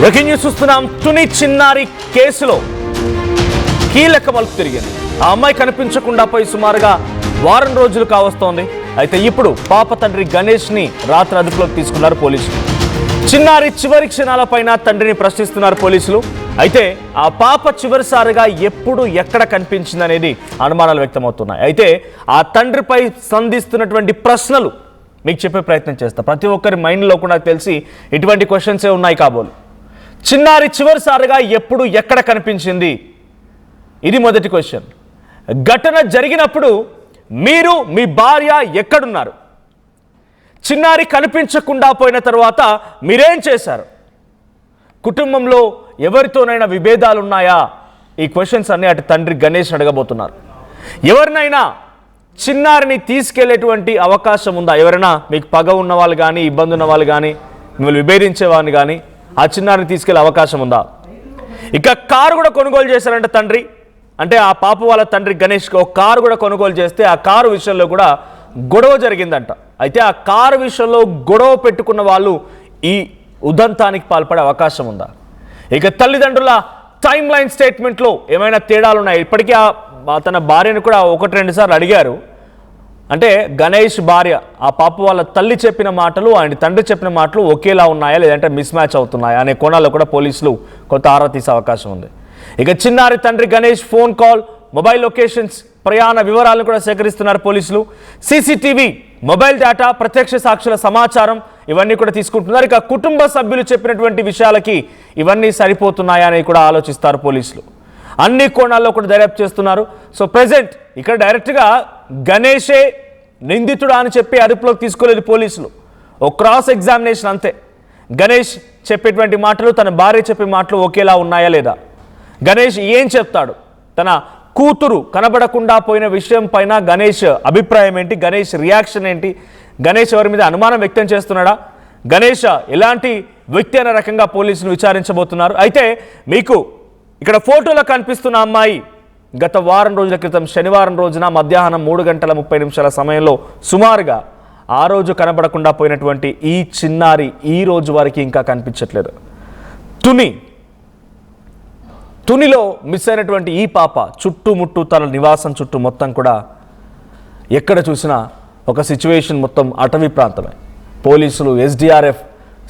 Breaking news చూస్తున్నాం. తుని చిన్నారి కేసులో కీలక మలుపు తిరిగింది. ఆ అమ్మాయి కనిపించకుండా పోయి సుమారుగా వారం రోజులు కావస్తోంది. అయితే ఇప్పుడు పాప తండ్రి గణేష్ ని రాత్రి అదుపులోకి తీసుకున్నారు పోలీసులు. చిన్నారి చివరి క్షణాలపైన తండ్రిని ప్రశ్నిస్తున్నారు పోలీసులు. అయితే ఆ పాప చివరిసారిగా ఎప్పుడు ఎక్కడ కనిపించిందనేది అనుమానాలు వ్యక్తమవుతున్నాయి. అయితే ఆ తండ్రిపై సంధిస్తున్నటువంటి ప్రశ్నలు మీకు చెప్పే ప్రయత్నం చేస్తా. ప్రతి ఒక్కరి మైండ్లో కూడా తెలిసి ఇటువంటి క్వశ్చన్సే ఉన్నాయి కాబోలు. చిన్నారి చివరిసారిగా ఎప్పుడు ఎక్కడ కనిపించింది? ఇది మొదటి క్వశ్చన్. ఘటన జరిగినప్పుడు మీరు మీ భార్య ఎక్కడున్నారు? చిన్నారి కనిపించకుండా పోయిన తర్వాత మీరేం చేశారు? కుటుంబంలో ఎవరితోనైనా విభేదాలు ఉన్నాయా? ఈ క్వశ్చన్స్ అన్ని అటు తండ్రి గణేష్ అడగబోతున్నారు. ఎవరినైనా చిన్నారిని తీసుకెళ్లేటువంటి అవకాశం ఉందా? ఎవరైనా మీకు పగ ఉన్న వాళ్ళు కానీ, ఇబ్బంది ఉన్న వాళ్ళు కానీ, మిమ్మల్ని విభేదించేవాడిని కానీ ఆ చిన్నారిని తీసుకెళ్లే అవకాశం ఉందా? ఇక కారు కూడా కొనుగోలు చేశారంట తండ్రి. అంటే ఆ పాప వాళ్ళ తండ్రి గణేష్కి ఒక కారు కూడా కొనుగోలు చేస్తే ఆ కారు విషయంలో కూడా గొడవ జరిగిందంట. అయితే ఆ కారు విషయంలో గొడవ పెట్టుకున్న వాళ్ళు ఈ ఉదంతానికి పాల్పడే అవకాశం ఉందా? ఇక తల్లిదండ్రుల టైమ్ లైన్ స్టేట్మెంట్లో ఏమైనా తేడాలు ఉన్నాయి? ఇప్పటికీ తన భార్యను కూడా 1-2 సార్లు అడిగారు. అంటే గణేష్ భార్య ఆ పాప వాళ్ళ తల్లి చెప్పిన మాటలు ఆయన తండ్రి చెప్పిన మాటలు ఒకేలా ఉన్నాయా లేదంటే మిస్ మ్యాచ్ అవుతున్నాయా అనే కోణాల్లో కూడా పోలీసులు కొంత ఆరా తీసే అవకాశం ఉంది. ఇక చిన్నారి తండ్రి Ganesh phone call, mobile locations, ప్రయాణ వివరాలను కూడా సేకరిస్తున్నారు పోలీసులు. సీసీటీవీ, మొబైల్ డేటా, ప్రత్యక్ష సాక్షుల సమాచారం ఇవన్నీ కూడా తీసుకుంటున్నారు. ఇక కుటుంబ సభ్యులు చెప్పినటువంటి విషయాలకి ఇవన్నీ సరిపోతున్నాయా అని కూడా ఆలోచిస్తారు పోలీసులు. అన్ని కోణాల్లో కూడా దర్యాప్తు చేస్తున్నారు. సో ప్రెజెంట్ ఇక్కడ డైరెక్ట్గా గణేషే నిందితుడా అని చెప్పి అదుపులోకి తీసుకోలేదు పోలీసులు. ఓ క్రాస్ ఎగ్జామినేషన్ అంతే. గణేష్ చెప్పేటువంటి మాటలు తన భార్య చెప్పే మాటలు ఒకేలా ఉన్నాయా లేదా? గణేష్ ఏం చెప్తాడు? తన కూతురు కనబడకుండా పోయిన విషయం పైన గణేష్ అభిప్రాయం ఏంటి? గణేష్ రియాక్షన్ ఏంటి? గణేష్ ఎవరి మీద అనుమానం వ్యక్తం చేస్తున్నాడా? గణేష్ ఎలాంటి వ్యక్తి అనే రకంగా పోలీసులు విచారించబోతున్నారు. అయితే మీకు ఇక్కడ ఫోటోలో కనిపిస్తున్న అమ్మాయి గత వారం రోజుల క్రితం శనివారం రోజున మధ్యాహ్నం 3:30 సమయంలో సుమారుగా ఆ రోజు కనబడకుండా పోయినటువంటి ఈ చిన్నారి ఈ రోజు వరకు ఇంకా కనిపించట్లేదు. తునిలో మిస్ అయినటువంటి ఈ పాప చుట్టుముట్టు తన నివాసం చుట్టూ మొత్తం కూడా ఎక్కడ చూసినా ఒక సిచ్యువేషన్ మొత్తం అటవీ ప్రాంతమే. పోలీసులు, ఎస్డిఆర్ఎఫ్,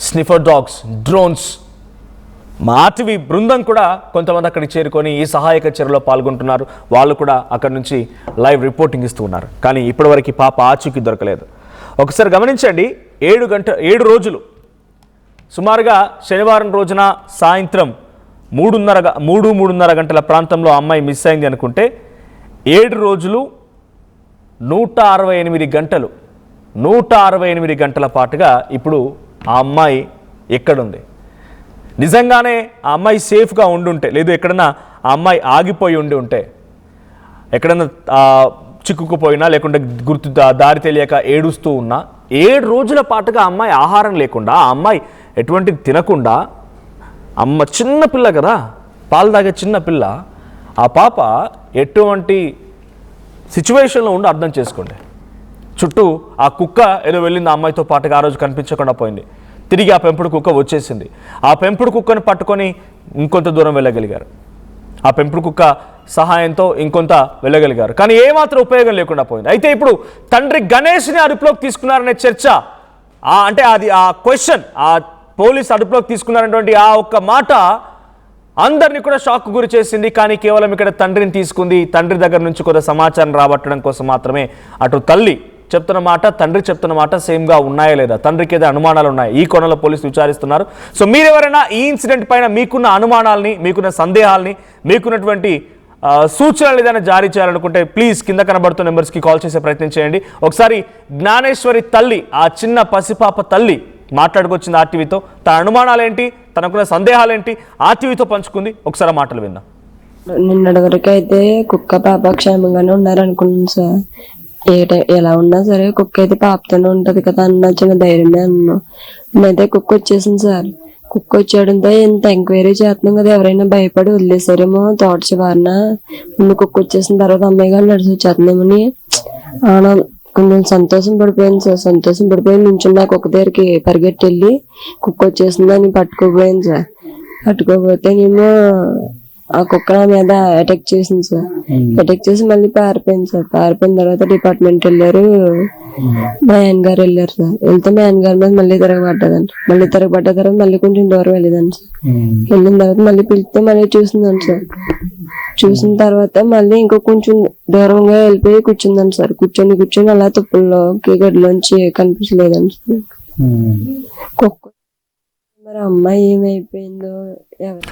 స్నిఫర్ డాగ్స్, డ్రోన్స్, అటవీ బృందం కూడా కొంతమంది అక్కడికి చేరుకొని ఈ సహాయక చర్యలో పాల్గొంటున్నారు. వాళ్ళు కూడా అక్కడి నుంచి లైవ్ రిపోర్టింగ్ ఇస్తూ ఉన్నారు. కానీ ఇప్పటివరకు పాప ఆచూకీ దొరకలేదు. ఒకసారి గమనించండి, 7 రోజులు సుమారుగా శనివారం రోజున సాయంత్రం 3:30 గంటల ప్రాంతంలో అమ్మాయి మిస్ అయింది అనుకుంటే 7 రోజులు 168 గంటల పాటుగా ఇప్పుడు ఆ అమ్మాయి ఎక్కడుంది? నిజంగానే ఆ అమ్మాయి సేఫ్గా ఉండుంటే, లేదు ఎక్కడన్నా ఆ అమ్మాయి ఆగిపోయి ఉంటే, ఎక్కడన్నా చిక్కుకుపోయినా లేకుంటే దారి తెలియక ఏడుస్తూ ఉన్నా 7 రోజుల పాటుగా అమ్మాయి ఆహారం లేకుండా, ఆ అమ్మాయి ఎటువంటి తినకుండా, అమ్మ చిన్న పిల్ల కదా, పాలు తాగే చిన్న పిల్ల, ఆ పాప ఎటువంటి సిచ్యువేషన్లో ఉండి అర్థం చేసుకోండి. చుట్టూ ఆ కుక్క ఏదో వెళ్ళింది ఆ అమ్మాయితో పాటుగా, ఆ రోజు కనిపించకుండా పోయింది. తిరిగి ఆ పెంపుడు కుక్క వచ్చేసింది. ఆ పెంపుడు కుక్కను పట్టుకొని ఇంకొంత దూరం వెళ్ళగలిగారు. ఆ పెంపుడు కుక్క సహాయంతో ఇంకొంత వెళ్ళగలిగారు. కానీ ఏమాత్రం ఉపయోగం లేకుండా పోయింది. అయితే ఇప్పుడు తండ్రి గణేష్ని అదుపులోకి తీసుకున్నారనే చర్చ, అంటే అది ఆ క్వశ్చన్, ఆ పోలీస్ అదుపులోకి తీసుకున్నారనేటువంటి ఆ ఒక్క మాట అందరినీ కూడా షాక్ గురి చేసింది. కానీ కేవలం ఇక్కడ తండ్రిని తీసుకుంది. తండ్రి దగ్గర నుంచి కొంత సమాచారం రాబట్టడం కోసం మాత్రమే. అటు తల్లి చెప్తున్న మాట, తండ్రి చెప్తున్న మాట సేమ్గా ఉన్నాయా లేదా, తండ్రికి ఏదో అనుమానాలు ఉన్నాయి, ఈ కోణంలో పోలీసులు విచారిస్తున్నారు. సో మీరెవరైనా ఈ ఇన్సిడెంట్ పైన మీకున్న అనుమానాలని, మీకున్న సందేహాలని, మీకున్నటువంటి సూచనలు ఏదైనా జారీ చేయాలనుకుంటే ప్లీజ్ కింద కనబడుతున్న నెంబర్స్కి కాల్ చేసే ప్రయత్నం చేయండి. ఒకసారి జ్ఞానేశ్వరి తల్లి, ఆ చిన్న పసిపాప తల్లి మాట్లాడుకొచ్చింది ఆర్టీవీతో. తన అనుమానాలు ఏంటి, తనకున్న సందేహాలు ఏంటి ఆర్టీవీతో పంచుకుంది. ఒకసారి మాటలు విందాం. నిన్నటి వరకు అయితే కుక్క పాప క్షేమంగానే ఉన్నారనుకున్నాను సార్. ఎలా ఉన్నా సరే కుక్క అయితే పాపతోనే ఉంటది కదా అన్న చిన్న ధైర్యమే అన్నాను. నేనైతే కుక్క వచ్చేసింది సార్. కుక్క వచ్చేయడంతో ఇంత ఎంక్వైరీ చేస్తున్నాం కదా, ఎవరైనా భయపడి వదిలేసారేమో తోట చివరన. ముందు కుక్క వచ్చేసిన తర్వాత అమ్మాయి గారు నడిచి వచ్చేస్తున్నామని కొంచెం సంతోషం పడిపోయింది సార్. సంతోషం పడిపోయి నుంచి నాకు ఒక దగ్గరికి పరిగెట్టి వెళ్ళి కుక్క వచ్చేసిందని పట్టుకోపోయింది సార్. పట్టుకోపోతేనేమో ఆ కుక్క నా మీద అటాక్ చేసింది సార్. అటాక్ చేసి మళ్ళీ పారిపోయింది సార్. పారిపోయిన తర్వాత డిపార్ట్మెంట్ వెళ్ళారు, మా ఆయన గారు వెళ్ళారు సార్. వెళ్తే మా ఆయన గారి మీద మళ్ళీ తిరగబడ్డదండి. మళ్ళీ తిరగబడ్డ తర్వాత మళ్ళీ కొంచెం దూరం వెళ్ళేదండి సార్. వెళ్ళిన తర్వాత మళ్ళీ పిలిస్తే మళ్ళీ చూసిందండి సార్. చూసిన తర్వాత మళ్ళీ ఇంకో కొంచెం దూరంగా వెళ్ళిపోయి కూర్చుందండి సార్. కూర్చొని అలా తుప్పుల్లోకి గడిలోంచి కనిపించలేదండి సార్. కుక్క మరి అమ్మాయి ఏమైపోయిందో ఎవరు.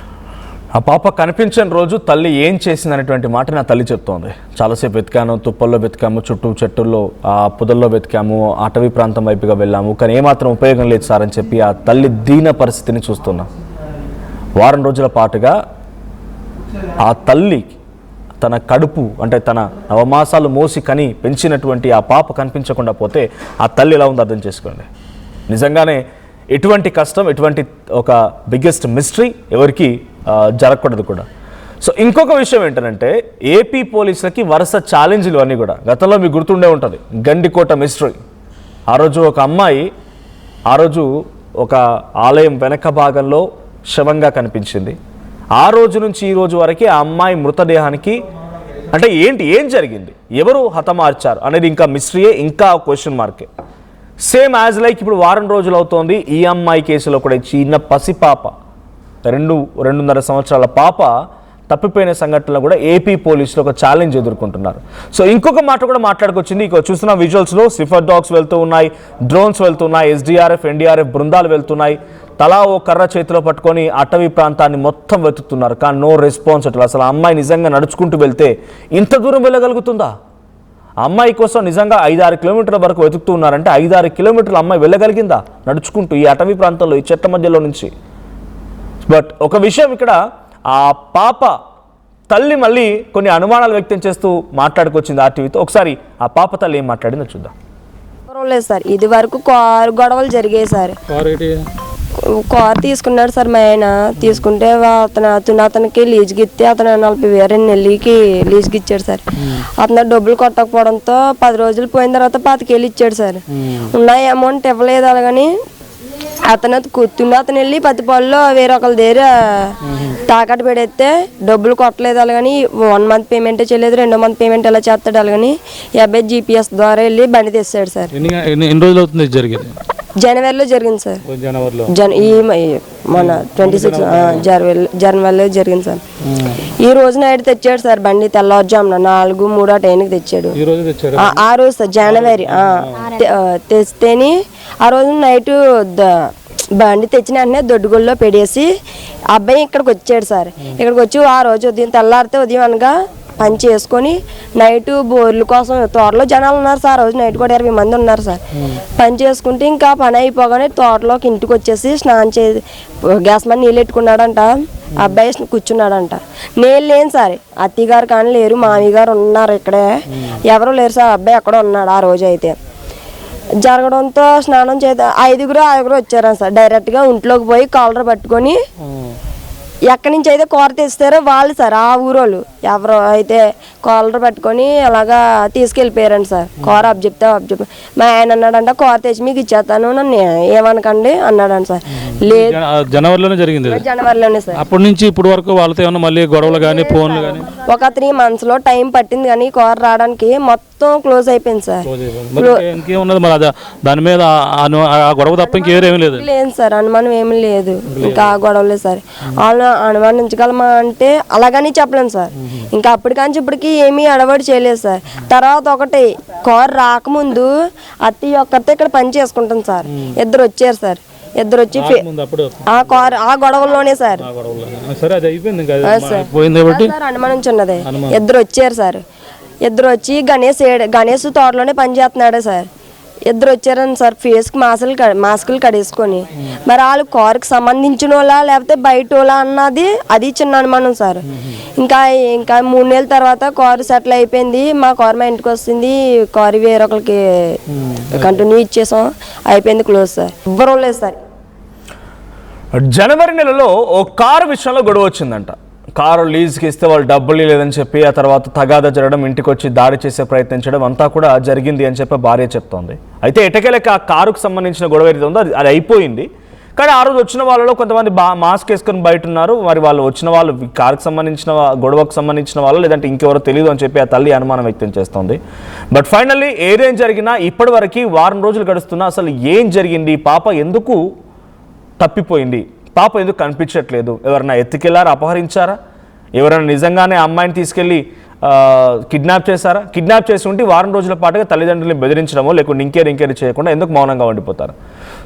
ఆ పాప కనిపించని రోజు తల్లి ఏం చేసింది అనేటువంటి మాట నా తల్లి చెప్తోంది. చాలాసేపు వెతికాను, తుప్పల్లో వెతికాము, చుట్టూ చెట్టుల్లో ఆ పొదల్లో వెతికాము, అటవీ ప్రాంతం వైపుగా వెళ్ళాము, కానీ ఏమాత్రం ఉపయోగం లేదు సార్ అని చెప్పి ఆ తల్లి దీన పరిస్థితిని చూస్తున్నాం. వారం రోజుల పాటుగా ఆ తల్లి తన కడుపు అంటే తన నవమాసాలు మోసి కని పెంచినటువంటి ఆ పాప కనిపించకుండా పోతే ఆ తల్లి ఎలా ఉందో అర్థం చేసుకోండి. నిజంగానే ఎటువంటి కష్టం, ఎటువంటి ఒక బిగ్గెస్ట్ మిస్టరీ ఎవరికి జరగకూడదు కూడా. సో ఇంకొక విషయం ఏంటంటే ఏపీ పోలీసులకి వరుస ఛాలెంజ్లు అన్నీ కూడా గతంలో మీకు గుర్తుండే ఉంటుంది. గండికోట మిస్టరీ. ఆ రోజు ఒక అమ్మాయి ఒక ఆలయం వెనక భాగంలో శవంగా కనిపించింది. ఆ రోజు నుంచి ఈ రోజు వరకు ఆ అమ్మాయి మృతదేహానికి అంటే ఏం జరిగింది, ఎవరు హతమార్చారు అనేది ఇంకా మిస్టరీయే, ఇంకా క్వశ్చన్ మార్కే. సేమ్ యాజ్ లైక్ ఇప్పుడు వారం రోజులు అవుతోంది ఈ అమ్మాయి కేసులో కూడా చిన్న పసిపాప 2.5 సంవత్సరాల పాప తప్పిపోయిన సంఘటనలో కూడా ఏపీ పోలీసులు ఒక ఛాలెంజ్ ఎదుర్కొంటున్నారు. సో ఇంకొక మాట కూడా మాట్లాడుకొచ్చింది. ఇక చూస్తున్న విజువల్స్లో స్నిఫర్ డాగ్స్ వెళ్తూ ఉన్నాయి, డ్రోన్స్ వెళ్తున్నాయి, ఎస్డీఆర్ఎఫ్ ఎన్డీఆర్ఎఫ్ బృందాలు వెళ్తున్నాయి. తలా ఓ కర్ర చేతిలో పట్టుకొని అటవీ ప్రాంతాన్ని మొత్తం వెతుకుతున్నారు. కానీ నో రెస్పాన్స్ అట్లా. అసలు ఆ అమ్మాయి నిజంగా నడుచుకుంటూ వెళ్తే ఇంత దూరం వెళ్ళగలుగుతుందా? అమ్మాయి కోసం నిజంగా 5-6 కిలోమీటర్ల వరకు వెతుకుతూ ఉన్నారంటే 5-6 కిలోమీటర్ల అమ్మాయి వెళ్ళగలిగిందా నడుచుకుంటూ ఈ అటవీ ప్రాంతంలో, ఈ చెట్ల మధ్యలో నుంచి? బట్ ఒక విషయం ఇక్కడ, ఆ పాప తల్లి మళ్ళీ కొన్ని అనుమానాలు వ్యక్తం చేస్తూ మాట్లాడుకొచ్చింది ఆర్టీవీతో. ఒకసారి ఆ పాప తల్లి ఏం మాట్లాడిందో చూద్దాం. లేదు సార్, ఇది వరకు కారు గొడవలు జరిగాయి సార్. కారు తీసుకున్నాడు సార్ మా ఆయన. తీసుకుంటే అతనికి లీజుకి ఇస్తే అతను 40,000 నెలకి లీజుకి ఇచ్చాడు సార్. అతను డబ్బులు కొట్టకపోవడంతో 10 రోజులు పోయిన తర్వాత 25,000 ఇచ్చాడు సార్. ఉన్న అమౌంట్ ఇవ్వలేదు. అలాగని అతను వెళ్ళి పత్తిపాల్లో వేరొకరి దగ్గర తాకట్టు పెడితే డబ్బులు కొట్టలేదు. అలాగని 1 మంత్ పేమెంటే చేయలేదు, 2వ మంత్ పేమెంట్ ఎలా చేస్తాడు. అలాగని 50 జీపీఎస్ ద్వారా వెళ్ళి బండి తెస్తాడు సార్. ఎన్ని రోజులు అవుతుంది జరిగింది? జనవరిలో జరిగింది సార్. మన 26 జనవరిలో జరిగింది సార్. ఈ రోజు నైట్ తెచ్చాడు సార్ బండి. తెల్లవారుజామున 4:03 ఆ టైంకి తెచ్చాడు. ఆ రోజు సార్ జనవరి తెస్తేని ఆ రోజు నైట్ బండి తెచ్చిన వెంటనే దొడ్డుగొల్లో పెడేసి అబ్బాయి ఇక్కడికి వచ్చాడు సార్. ఇక్కడికి వచ్చి ఆ రోజు ఉదయం తెల్లారితే ఉదయం అనగా పని చేసుకొని నైట్ బోర్ల కోసం తోటలో జనాలు ఉన్నారు సార్. రోజు నైట్ కూడా 20 మంది ఉన్నారు సార్. పని చేసుకుంటే ఇంకా పని అయిపోగానే తోటలోకి ఇంటికి వచ్చేసి స్నానం చేసి గ్యాస్ మీద నీళ్ళు పెట్టుకున్నాడంట. అబ్బాయి కూర్చున్నాడంట. నేను లేను సార్, అత్తయ్య గారు కానీ లేరు, మామయ్య గారు ఉన్నారు ఇక్కడే, ఎవరు లేరు సార్. అబ్బాయి అక్కడ ఉన్నాడు. ఆ రోజు అయితే జరగడంతో స్నానం చేద్దాం 5గురు వచ్చారు సార్. డైరెక్ట్గా ఇంట్లోకి పోయి కాలర్ పట్టుకొని ఎక్కడి నుంచి అయితే కూర తెస్తారో వాళ్ళు సార్, ఆ ఊరోళ్ళు ఎవరో అయితే కాలర్ పట్టుకొని అలాగా తీసుకెళ్ళిపోయారండి సార్. కూర అబ్జెప్తే మా ఆయన అన్నాడంట కూర తెచ్చి మీకు ఇచ్చేస్తాను, నన్ను ఏమనకండి అన్నాడంట సార్. లేదు జనవరిలోనే జరిగింది. జనవరిలోనే సార్. అప్పటి నుంచి ఇప్పుడు వరకు వాళ్ళతో ఏమన్నా మళ్ళీ గొడవలు కానీ ఫోన్లు కానీ? ఒక 3 months టైం పట్టింది కానీ కూర రావడానికి మొత్తం క్లోజ్ అయిపోయింది సార్. ఇంకేమున్నది మరి దాని మీద గొడవ తప్ప ఇంకేమీ లేదు? లేదు సార్, అనుమానం ఏమీ లేదు. ఇంకా గొడవలే సార్. వాళ్ళు అనుమానించగలమా అంటే అలాగని చెప్పలేను సార్. ఇంకా అప్పటికాంచి ఇప్పటికి ఏమీ అడవాడు చేయలేదు సార్. తర్వాత ఒకటి కారు రాకముందు అత్తయ్య ఒక్కరితో ఇక్కడ పని చేసుకుంటాం సార్. ఇద్దరు వచ్చారు సార్. ఇద్దరు వచ్చి ఆ కారు ఆ గొడవల్లోనే సార్ అనుమానించున్నది. ఇద్దరు వచ్చారు సార్. ఇద్దరు వచ్చి గణేష్ తోటలోనే పని చేస్తున్నాడు సార్. ఇద్దరు వచ్చారని సార్. ఫేస్కి మాస్కులు కడేసుకొని. మరి వాళ్ళు కారుకి సంబంధించిన వాళ్ళ లేకపోతే బయట వాళ్ళ అన్నది అది చిన్న అనుమానం సార్. ఇంకా 3 నెలల తర్వాత కారు సెటిల్ అయిపోయింది. మా కారు మా ఇంటికి వస్తుంది. కారు వేరొకరికి కంటిన్యూ ఇచ్చేసాం, అయిపోయింది, క్లోజ్ సార్. ఎవ్వరూ లేదు సార్. జనవరి నెలలో ఓ కారు విషయంలో గొడవ వచ్చిందంట. కారు లీజ్కి ఇస్తే వాళ్ళు డబ్బులు లేదని చెప్పి ఆ తర్వాత తగాదా జరగడం, ఇంటికి వచ్చి దాడి చేసే ప్రయత్నించడం అంతా కూడా జరిగింది అని చెప్పి భార్య చెప్తోంది. అయితే ఎటకెలక ఆ కారుకు సంబంధించిన గొడవ ఏదైతే ఉందో అది అయిపోయింది. కానీ ఆ రోజు వచ్చిన వాళ్ళలో కొంతమంది మాస్క్ వేసుకొని బయట ఉన్నారు. మరి వాళ్ళు వచ్చిన వాళ్ళు కారుకు సంబంధించిన గొడవకు సంబంధించిన వాళ్ళు లేదంటే ఇంకెవరో తెలియదు అని చెప్పి ఆ తల్లి అనుమానం వ్యక్తం చేస్తోంది. బట్ ఫైనల్లీ ఏదేం జరిగినా ఇప్పటి వరకు వారం రోజులు గడుస్తున్నా అసలు ఏం జరిగింది, పాప ఎందుకు తప్పిపోయింది, పాప ఎందుకు కనిపించట్లేదు, ఎవరైనా ఎత్తుకెళ్లారా, అపహరించారా, ఎవరైనా నిజంగానే అమ్మాయిని తీసుకెళ్ళి కిడ్నాప్ చేశారా? కిడ్నాప్ చేసి ఉంటే వారం రోజుల పాటుగా తల్లిదండ్రులను బెదిరించడమో లేకుంటే ఇంకేరి చేయకుండా ఎందుకు మౌనంగా ఉండిపోతారు?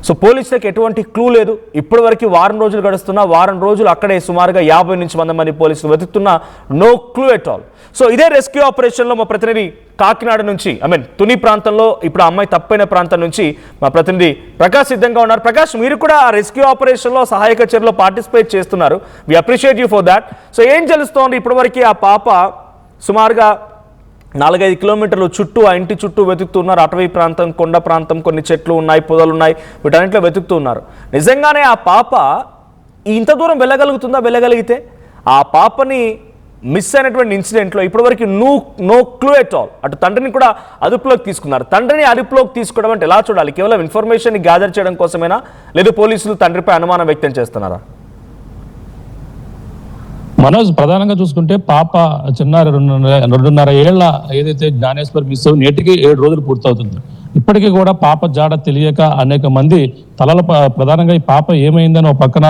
సో పోలీసులకు ఎటువంటి క్లూ లేదు. ఇప్పటి వరకు వారం రోజులు గడుస్తున్నా వారం రోజులు అక్కడే సుమారుగా 50 నుంచి 100 మంది పోలీసులు వెతుకుతున్నా no clue at all. So ఇదే రెస్క్యూ ఆపరేషన్లో మా ప్రతినిధి కాకినాడ నుంచి తుని ప్రాంతంలో ఇప్పుడు అమ్మాయి తప్పైన ప్రాంతం నుంచి మా ప్రతినిధి ప్రకాష్ సిద్ధంగా ఉన్నారు. ప్రకాష్, మీరు కూడా ఆ రెస్క్యూ ఆపరేషన్లో సహాయక చర్యలో పార్టిసిపేట్ చేస్తున్నారు. We appreciate you for that. So ఏం తెలుస్తోంది ఇప్పటివరకు? ఆ పాప సుమారుగా 4-5 కిలోమీటర్లు చుట్టూ ఆ ఇంటి చుట్టూ వెతుకుతున్నారు. అటవీ ప్రాంతం, కొండ ప్రాంతం, కొన్ని చెట్లు ఉన్నాయి, పొదలు ఉన్నాయి, వీటన్నింటిలో వెతుకుతున్నారు. నిజంగానే ఆ పాప ఇంత దూరం వెళ్ళగలుగుతుందా? వెళ్ళగలిగితే ఆ పాపని మిస్ అయినటువంటి ఇన్సిడెంట్లో ఇప్పటివరకు నో క్లూ ఎట్ ఆల్. అటు తండ్రిని కూడా అదుపులోకి తీసుకున్నారు. తండ్రిని అదుపులోకి తీసుకోవడం అంటే ఎలా చూడాలి? కేవలం ఇన్ఫర్మేషన్ గ్యాదర్ చేయడం కోసమేనా, లేదు పోలీసులు తండ్రిపై అనుమానం వ్యక్తం చేస్తున్నారా? మనోజ్, ప్రధానంగా చూసుకుంటే పాప చిన్నారి 2.5 ఏళ్ల ఏదైతే జ్ఞానేశ్వర్ మిస్ నేటికి 7 రోజులు పూర్తవుతుంది. ఇప్పటికీ కూడా పాప జాడ తెలియక అనేక మంది ప్రధానంగా ఈ పాప ఏమైందని ఒక పక్కన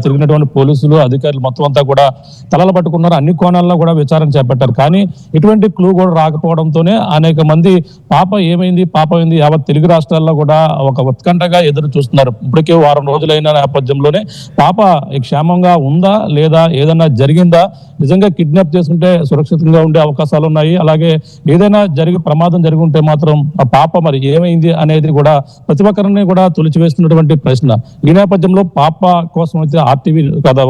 తిరిగినటువంటి పోలీసులు అధికారులు మొత్తం అంతా కూడా తలలు పట్టుకున్నారు. అన్ని కోణాల్లో కూడా విచారణ చేపట్టారు. కానీ ఎటువంటి క్లూ కూడా రాకపోవడంతోనే అనేక మంది పాప ఏమైంది యావత్ తెలుగు రాష్ట్రాల్లో కూడా ఒక ఉత్కంఠగా ఎదురు చూస్తున్నారు. ఇప్పటికే వారం రోజులైన నేపథ్యంలోనే పాప క్షేమంగా ఉందా లేదా, ఏదైనా జరిగిందా, నిజంగా కిడ్నాప్ చేసుకుంటే సురక్షితంగా ఉండే అవకాశాలు ఉన్నాయి, అలాగే ఏదైనా ప్రమాదం జరిగి ఉంటే మాత్రం ఆ పాప మరి ఏమైంది అనేది కూడా ప్రతి ఒక్కరిని కూడా తొలిచివేస్తున్నటువంటి ప్రశ్న. ఈ నేపథ్యంలో పాప కోసం అయితే RTV కదా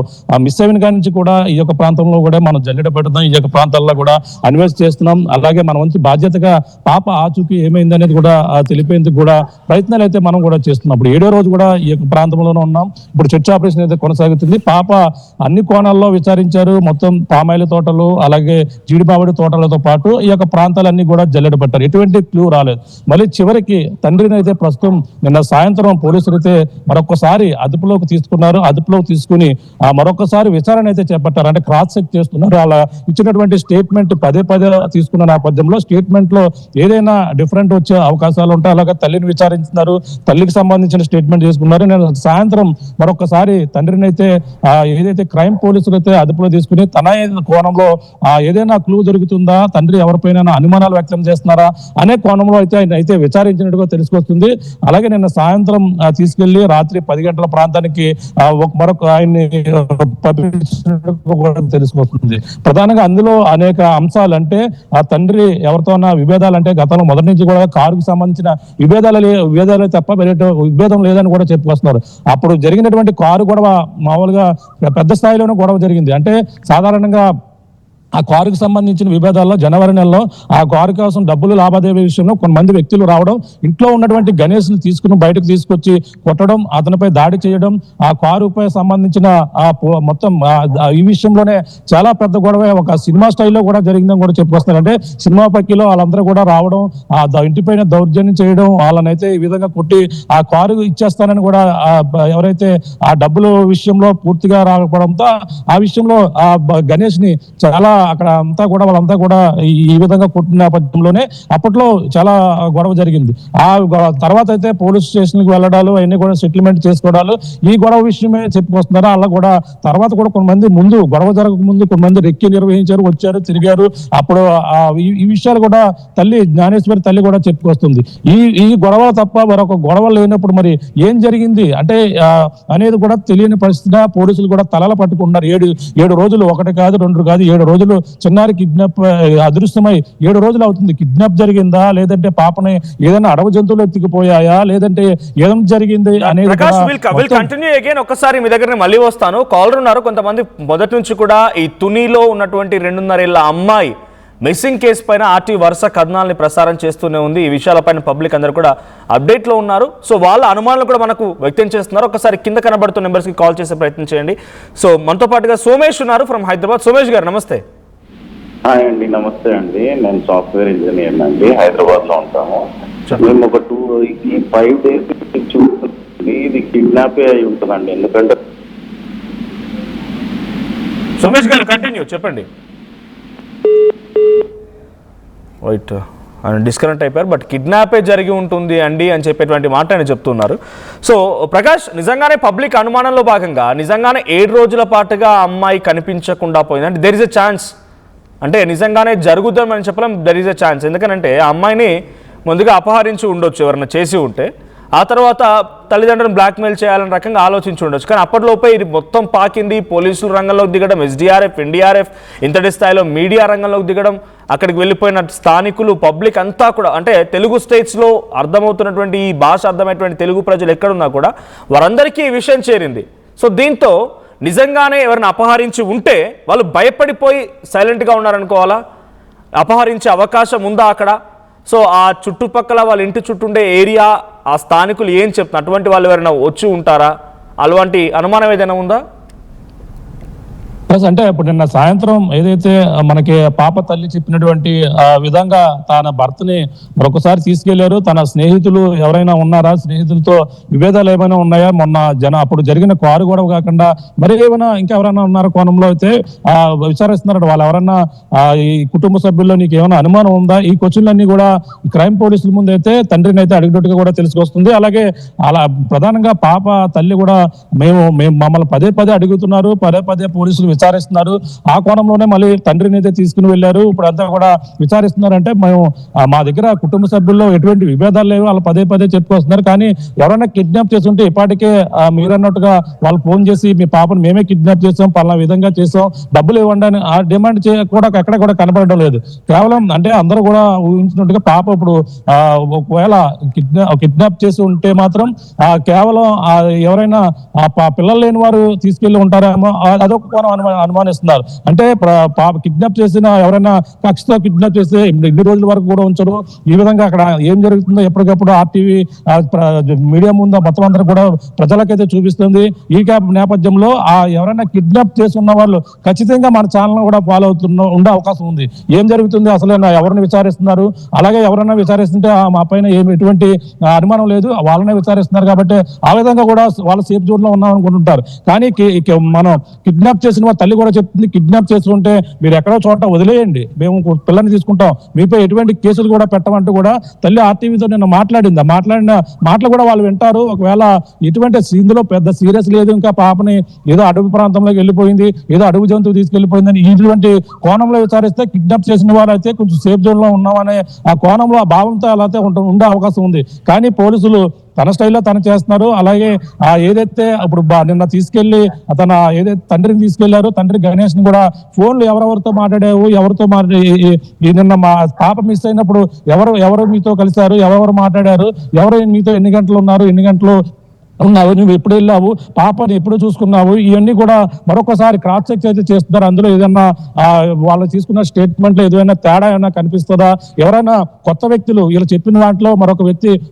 మిస్ అయిన కాడి నుంచి కూడా ఈ యొక్క ప్రాంతంలో కూడా మనం జల్లెడ పెడుతున్నాం, ఈ యొక్క ప్రాంతాల్లో కూడా అన్వేషణ చేస్తున్నాం. అలాగే మన వంతు బాధ్యతగా పాప ఆచూకీ ఏమైంది అనేది కూడా తెలిపేందుకు కూడా ప్రయత్నాలు అయితే మనం కూడా చేస్తున్నాం. ఇప్పుడు 7వ రోజు కూడా ఈ యొక్క ప్రాంతంలోనే ఉన్నాం. ఇప్పుడు చర్చ ఆపరేషన్ అయితే కొనసాగుతుంది. పాప అన్ని కోణాల్లో విచారించారు. మొత్తం పామాయిల తోటలు, అలాగే జీడిమామిడి తోటలతో పాటు ఈ యొక్క ప్రాంతాలన్నీ కూడా జల్లెడ పట్టారు. ఎటువంటి క్లూ రాలేదు. మళ్ళీ చివరికి తండ్రిని అయితే ప్రస్తుతం నిన్న సాయంత్రం పోలీసులు అయితే మరొకసారి అదుపులోకి తీసుకున్నారు. అదుపులోకి తీసుకుని మరొకసారి విచారణ అయితే చేపట్టారు. అంటే క్రాస్ చెక్ చేస్తున్నారు. అలా ఇచ్చినటువంటి స్టేట్మెంట్ పదే తీసుకున్న నేపథ్యంలో స్టేట్మెంట్ లో ఏదైనా డిఫరెంట్ వచ్చే అవకాశాలు ఉంటాయి. అలాగే తల్లిని విచారించున్నారు, తల్లికి సంబంధించిన స్టేట్మెంట్ తీసుకున్నారు. నేను సాయంత్రం మరొకసారి తండ్రిని అయితే ఏదైతే క్రైమ్ పోలీసులు అయితే అదుపులో తీసుకుని తన కోణంలో ఏదైనా క్లూ దొరుకుతుందా, తండ్రి ఎవరిపైన అనుమానాలు వ్యక్తం చేస్తున్నారా అనే కోణంలో అయితే విచారించినట్టుగా తెలుసుకొస్తుంది. అలాగే నిన్న సాయంత్రం తీసుకెళ్లి రాత్రి 10 గంటల ప్రాంతానికి మరొక ఆయన్ని తెలుసుకొస్తుంది. ప్రధానంగా అందులో అనేక అంశాలు, అంటే ఆ తండ్రి ఎవరితోనా విభేదాలు, అంటే గతంలో మొదటి నుంచి కూడా కారుకు సంబంధించిన విభేదాలే తప్ప వేరే విభేదం లేదని కూడా చెప్పుకొస్తున్నారు. అప్పుడు జరిగినటువంటి కారు గొడవ మామూలుగా పెద్ద స్థాయిలోనే గొడవ జరిగింది. అంటే సాధారణంగా ఆ కారుకు సంబంధించిన విభేదాల్లో జనవరి నెలలో ఆ కారు కోసం డబ్బులు లావాదేవీ విషయంలో కొంతమంది వ్యక్తులు రావడం, ఇంట్లో ఉన్నటువంటి గణేష్ని తీసుకుని బయటకు తీసుకొచ్చి కొట్టడం, అతనిపై దాడి చేయడం, ఆ కారుపై సంబంధించిన మొత్తం ఈ విషయంలోనే చాలా పెద్ద గొడవ ఒక సినిమా స్టైల్లో కూడా జరిగిందని కూడా చెప్పుకొస్తున్నారు. అంటే సినిమా పక్కిలో వాళ్ళందరూ కూడా రావడం, ఆ ఇంటిపైన దౌర్జన్యం చేయడం, వాళ్ళనైతే ఈ విధంగా కొట్టి ఆ కారు ఇచ్చేస్తానని కూడా ఎవరైతే ఆ డబ్బుల విషయంలో పూర్తిగా రాకపోవడంతో ఆ విషయంలో ఆ గణేష్ ని చాలా అక్కడ అంతా కూడా వాళ్ళంతా కూడా ఈ విధంగా కొట్టిన నేపథ్యంలోనే అప్పట్లో చాలా గొడవ జరిగింది. ఆ తర్వాత అయితే పోలీస్ స్టేషన్కి వెళ్ళడాలు, అవన్నీ కూడా సెటిల్మెంట్ చేసుకోవడాలు, ఈ గొడవ విషయమే చెప్పుకొస్తున్నారు. అలా కూడా తర్వాత కూడా కొంతమంది ముందు గొడవ జరగక ముందు కొంతమంది రెక్కి నిర్వహించారు, వచ్చారు, తిరిగారు. అప్పుడు ఈ విషయాలు కూడా జ్ఞానేశ్వరి తల్లి కూడా చెప్పుకొస్తుంది. ఈ గొడవ తప్ప మరొక గొడవ లేనప్పుడు మరి ఏం జరిగింది అంటే అనేది కూడా తెలియని పరిస్థితిగా పోలీసులు కూడా తలలు పట్టుకుంటున్నారు. 7 రోజులు, 1 కాదు 2 కాదు, 7 రోజులు చిన్నారి కిడ్నాప్ అదృశ్యమై 7 రోజులు అవుతుంది. కిడ్నాప్ జరిగిందా, లేదంటే పాపని ఏదైనా అడవి జంతువులు ఎత్తుకుపోయాయా, లేదంటే ఏదైనా జరిగింది అనేది ఒక్కసారి మీ దగ్గర మళ్ళీ వస్తాను. కాలర్ ఉన్నారు కొంతమంది. మొదటి నుంచి కూడా ఈ తునిలో ఉన్నటువంటి 2.5 ఏళ్ల అమ్మాయి మిస్సింగ్ కేసు పైన ఆర్టీ వరుస కథనాలని ప్రసారం చేస్తూనే ఉంది. ఈ విషయాలపైన పబ్లిక్ అందరూ కూడా అప్డేట్లో ఉన్నారు. సో వాళ్ళ అనుమానాలు కూడా మనకు వ్యక్తం చేస్తున్నారు. ఒకసారి కింద కనబడుతున్న నెంబర్స్కి కాల్ చేసే ప్రయత్నం చేయండి. సో మనతో పాటుగా సోమేష్ ఉన్నారు ఫ్రమ్ హైదరాబాద్. సోమేష్ గారు నమస్తే. హాయ్ అండి, నమస్తే అండి. నేను సాఫ్ట్వేర్ ఇంజనీర్ అండి, హైదరాబాద్ లో ఉంటాము. మేము ఒక 5 days చూస్తున్నాం ఇది కిడ్నాపే అయి ఉంటుందండి. ఎందుకంటే సుమేష్ గారు కంటిన్యూ చెప్పండి. రైట్, ఆయన డిస్కనెక్ట్ అయిపోయారు. బట్ కిడ్నాపే జరిగి ఉంటుంది అండి అని చెప్పేటువంటి మాట ఆయన చెప్తున్నారు. సో ప్రకాష్, నిజంగానే పబ్లిక్ అనుమానంలో భాగంగా నిజంగానే 7 రోజుల పాటుగా అమ్మాయి కనిపించకుండా పోయింది అంటే దెర్ ఇస్ ఎ ఛాన్స్, అంటే నిజంగానే జరుగుతుందని చెప్పలేం, దెర్ ఇస్ ఎ ఛాన్స్. ఎందుకంటే ఆ అమ్మాయిని ముందుగా అపహరించి ఉండొచ్చు ఎవరైనా చేసి ఉంటే, ఆ తర్వాత తల్లిదండ్రులను బ్లాక్మెయిల్ చేయాలని రకంగా ఆలోచించి ఉండొచ్చు. కానీ అప్పటిలోపే ఇది మొత్తం పాకింది, పోలీసులు రంగంలోకి దిగడం, ఎస్డీఆర్ఎఫ్, ఎన్డీఆర్ఎఫ్ ఇంతటి స్థాయిలో మీడియా రంగంలోకి దిగడం, అక్కడికి వెళ్ళిపోయిన స్థానికులు, పబ్లిక్ అంతా కూడా, అంటే తెలుగు స్టేట్స్లో అర్థమవుతున్నటువంటి ఈ భాష అర్థమైనటువంటి తెలుగు ప్రజలు ఎక్కడున్నా కూడా వారందరికీ ఈ విషయం చేరింది. సో దీంతో నిజంగానే ఎవరిని అపహరించి ఉంటే వాళ్ళు భయపడిపోయి సైలెంట్గా ఉన్నారనుకోవాలా? అపహరించే అవకాశం ఉందా అక్కడ? సో ఆ చుట్టుపక్కల వాళ్ళ ఇంటి చుట్టూ ఉండే ఏరియా, ఆ స్థానికులు ఏం చెప్తున్నారు, అటువంటి వాళ్ళు ఎవరైనా వచ్చి ఉంటారా? అలాంటి అనుమానం ఏదైనా ఉందా? అంటే ఇప్పుడు నిన్న సాయంత్రం ఏదైతే మనకి పాప తల్లి చెప్పినటువంటి విధంగా తన భర్తని మరొకసారి తీసుకెళ్లారు. తన స్నేహితులు ఎవరైనా ఉన్నారా, స్నేహితులతో విభేదాలు ఏమైనా ఉన్నాయా, మొన్న అప్పుడు జరిగిన కారు గొడవ కాకుండా మరి ఏమైనా ఇంకెవరైనా ఉన్నారా కోణంలో అయితే విచారిస్తున్నారు. వాళ్ళు ఎవరన్నా ఈ కుటుంబ సభ్యుల్లో నీకు ఏమైనా అనుమానం ఉందా? ఈ క్వశ్చన్లన్నీ కూడా క్రైమ్ పోలీసుల ముందు అయితే తండ్రిని అయితే అడిగినట్టుగా కూడా తెలుసుకొస్తుంది. అలాగే అలా ప్రధానంగా పాప తల్లి కూడా మేము మమ్మల్ని పదే పదే అడుగుతున్నారు, పదే పదే పోలీసులు విచారిస్తున్నారు. ఆ కోణంలోనే మళ్ళీ తండ్రిని అయితే తీసుకుని వెళ్ళారు. ఇప్పుడు అంతా కూడా విచారిస్తున్నారంటే మేము మా దగ్గర కుటుంబ సభ్యుల్లో ఎటువంటి విభేదాలు లేవు, వాళ్ళు పదే పదే చెప్పుకొస్తున్నారు. కానీ ఎవరైనా కిడ్నాప్ చేస్తుంటే ఇప్పటికే మీరన్నట్టుగా వాళ్ళు ఫోన్ చేసి మీ పాపను మేమే కిడ్నాప్ చేసాం, పలానా విధంగా చేసాం, డబ్బులు ఇవ్వండి అని ఆ డిమాండ్ కూడా ఎక్కడ కూడా కనపడడం లేదు. కేవలం అంటే అందరూ కూడా ఊహించినట్టుగా పాప ఇప్పుడు ఒకవేళ కిడ్నాప్ చేసి ఉంటే మాత్రం కేవలం ఎవరైనా పిల్లలు లేని వారు తీసుకెళ్లి ఉంటారేమో, అదొక కోణం అనుమానిస్తున్నారు. అంటే కిడ్నాప్ చేసిన ఎవరైనా కక్షతో కిడ్నాప్ చేస్తే ఇన్ని రోజుల వరకు కూడా ఉంచరు. ఈ విధంగా అక్కడ ఏం జరుగుతుందో ఎప్పటికప్పుడు ఆర్టీవీ మీడియా ముందు మొత్తం అందరూ కూడా ప్రజలకైతే చూపిస్తుంది. ఈ నేపథ్యంలో ఎవరైనా కిడ్నాప్ చేసి ఉన్న వాళ్ళు ఖచ్చితంగా మన ఛానల్ కూడా ఫాలో ఉండే అవకాశం ఉంది. ఏం జరుగుతుంది అసలు, ఎవరిని విచారిస్తున్నారు, అలాగే ఎవరైనా విచారిస్తుంటే మా పైన ఎటువంటి అనుమానం లేదు, వాళ్ళనే విచారిస్తున్నారు కాబట్టి ఆ విధంగా కూడా వాళ్ళ సేఫ్ జోన్ లో ఉన్నాం అనుకుంటుంటారు. కానీ మనం కిడ్నాప్ చేసిన తల్లి కూడా చెప్తుంది, కిడ్నాప్ చేస్తుంటే మీరు ఎక్కడో చోట వదిలేయండి, మేము పిల్లల్ని తీసుకుంటాం, మీపై ఎటువంటి కేసులు కూడా పెట్టమంటూ కూడా తల్లి ఆర్టీవీతో నిన్న మాట్లాడింది. మాట్లాడిన మాటలు కూడా వాళ్ళు వింటారు. ఒకవేళ ఎటువంటి ఇందులో పెద్ద సీరియస్ లేదు, ఇంకా పాపని ఏదో అడవి ప్రాంతంలోకి వెళ్ళిపోయింది, ఏదో అడవి జంతువు తీసుకెళ్లిపోయిందని ఇటువంటి కోణంలో విచారిస్తే కిడ్నాప్ చేసిన వాళ్ళు అయితే కొంచెం సేఫ్ జోన్ లో ఉన్నామనే ఆ కోణంలో ఆ భావంతో అలా అయితే ఉండే అవకాశం ఉంది. కానీ పోలీసులు తన స్టైల్లో తను చేస్తున్నారు. అలాగే ఏదైతే ఇప్పుడు నిన్న తీసుకెళ్లి ఏదైతే తండ్రిని తీసుకెళ్లారో, తండ్రి గణేష్ ని కూడా ఫోన్లు ఎవరెవరితో మాట్లాడావు, ఎవరితో నిన్న మా పాప మిస్ అయినప్పుడు ఎవరు మీతో కలిశారు, ఎవరెవరు మాట్లాడారు, ఎవరు మీతో ఎన్ని గంటలు ఉన్నారు, ఎన్ని గంటలు ఉన్నావు, నువ్వు ఎప్పుడు వెళ్ళావు, పాపని ఎప్పుడు చూసుకున్నావు, ఇవన్నీ కూడా మరొకసారి క్రాస్ చెక్ అయితే చేస్తున్నారు. అందులో ఏదన్నా వాళ్ళు తీసుకున్న స్టేట్మెంట్ లో ఏదైనా తేడా ఏమైనా కనిపిస్తుందా, ఎవరైనా కొత్త వ్యక్తులు వీళ్ళు చెప్పిన దాంట్లో మరొక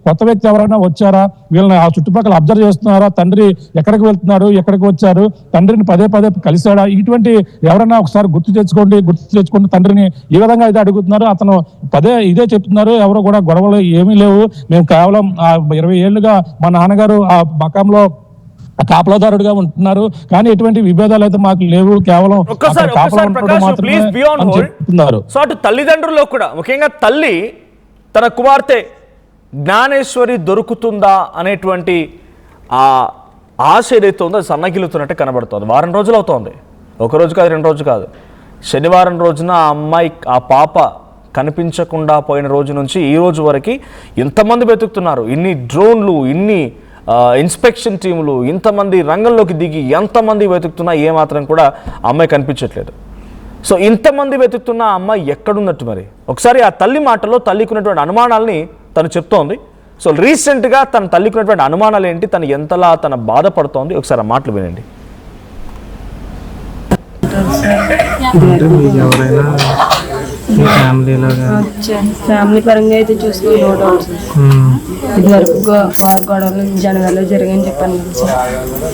కొత్త వ్యక్తి ఎవరైనా వచ్చారా, వీళ్ళని ఆ చుట్టుపక్కల అబ్జర్వ్ చేస్తున్నారా, తండ్రి ఎక్కడికి వెళ్తున్నారు, ఎక్కడికి వచ్చారు, తండ్రిని పదే పదే కలిశాడా, ఇటువంటి ఎవరైనా ఒకసారి గుర్తు తెచ్చుకోండి తండ్రిని, ఈ విధంగా అయితే అడుగుతున్నారు. అతను ఇదే చెప్తున్నారు, ఎవరు కూడా గొడవలు ఏమీ లేవు, మేము కేవలం 20 ఏళ్లుగా మా నాన్నగారు మకంలో కాపలాదారుడుగా ఉంటున్నారు, కానీ ఎటువంటి విభేదాలు అయితే మాకు లేవు, కేవలం చెప్తున్నారు. సో అటు తల్లిదండ్రుల్లో కూడా ముఖ్యంగా తల్లి తన కుమార్తె జ్ఞానేశ్వరి దొరుకుతుందా అనేటువంటి ఆ ఆశ ఏదైతే ఉందో అది సన్నగిలుతున్నట్టు కనబడుతుంది. వారం రోజులు అవుతోంది, ఒక రోజు కాదు, 2 రోజులు కాదు. శనివారం రోజున ఆ పాప కనిపించకుండా పోయిన రోజు నుంచి ఈ రోజు వరకు ఇంతమంది వెతుకుతున్నారు. ఇన్ని డ్రోన్లు, ఇన్ని ఇన్స్పెక్షన్ టీములు, ఇంతమంది రంగంలోకి దిగి ఎంతమంది వెతుకుతున్నా ఏమాత్రం కూడా అమ్మాయి కనిపించట్లేదు. సో ఇంతమంది వెతుకుతున్న అమ్మాయి ఎక్కడున్నట్టు మరి? ఒకసారి ఆ తల్లి మాటలో తల్లికున్నటువంటి అనుమానాలని తను చెప్తోంది. సో రీసెంట్గా తన తల్లికున్నటువంటి అనుమానాలు ఏంటి, తను ఎంతలా తన బాధపడుతోంది, ఒకసారి ఆ మాటలు వినండి. ఫ్యామిలీ పరంగా అయితే చూసుకుని నో డౌట్స్. ఇదివరకు గొడవలు జనవరిలో జరిగాయని చెప్పాను కదా సార్.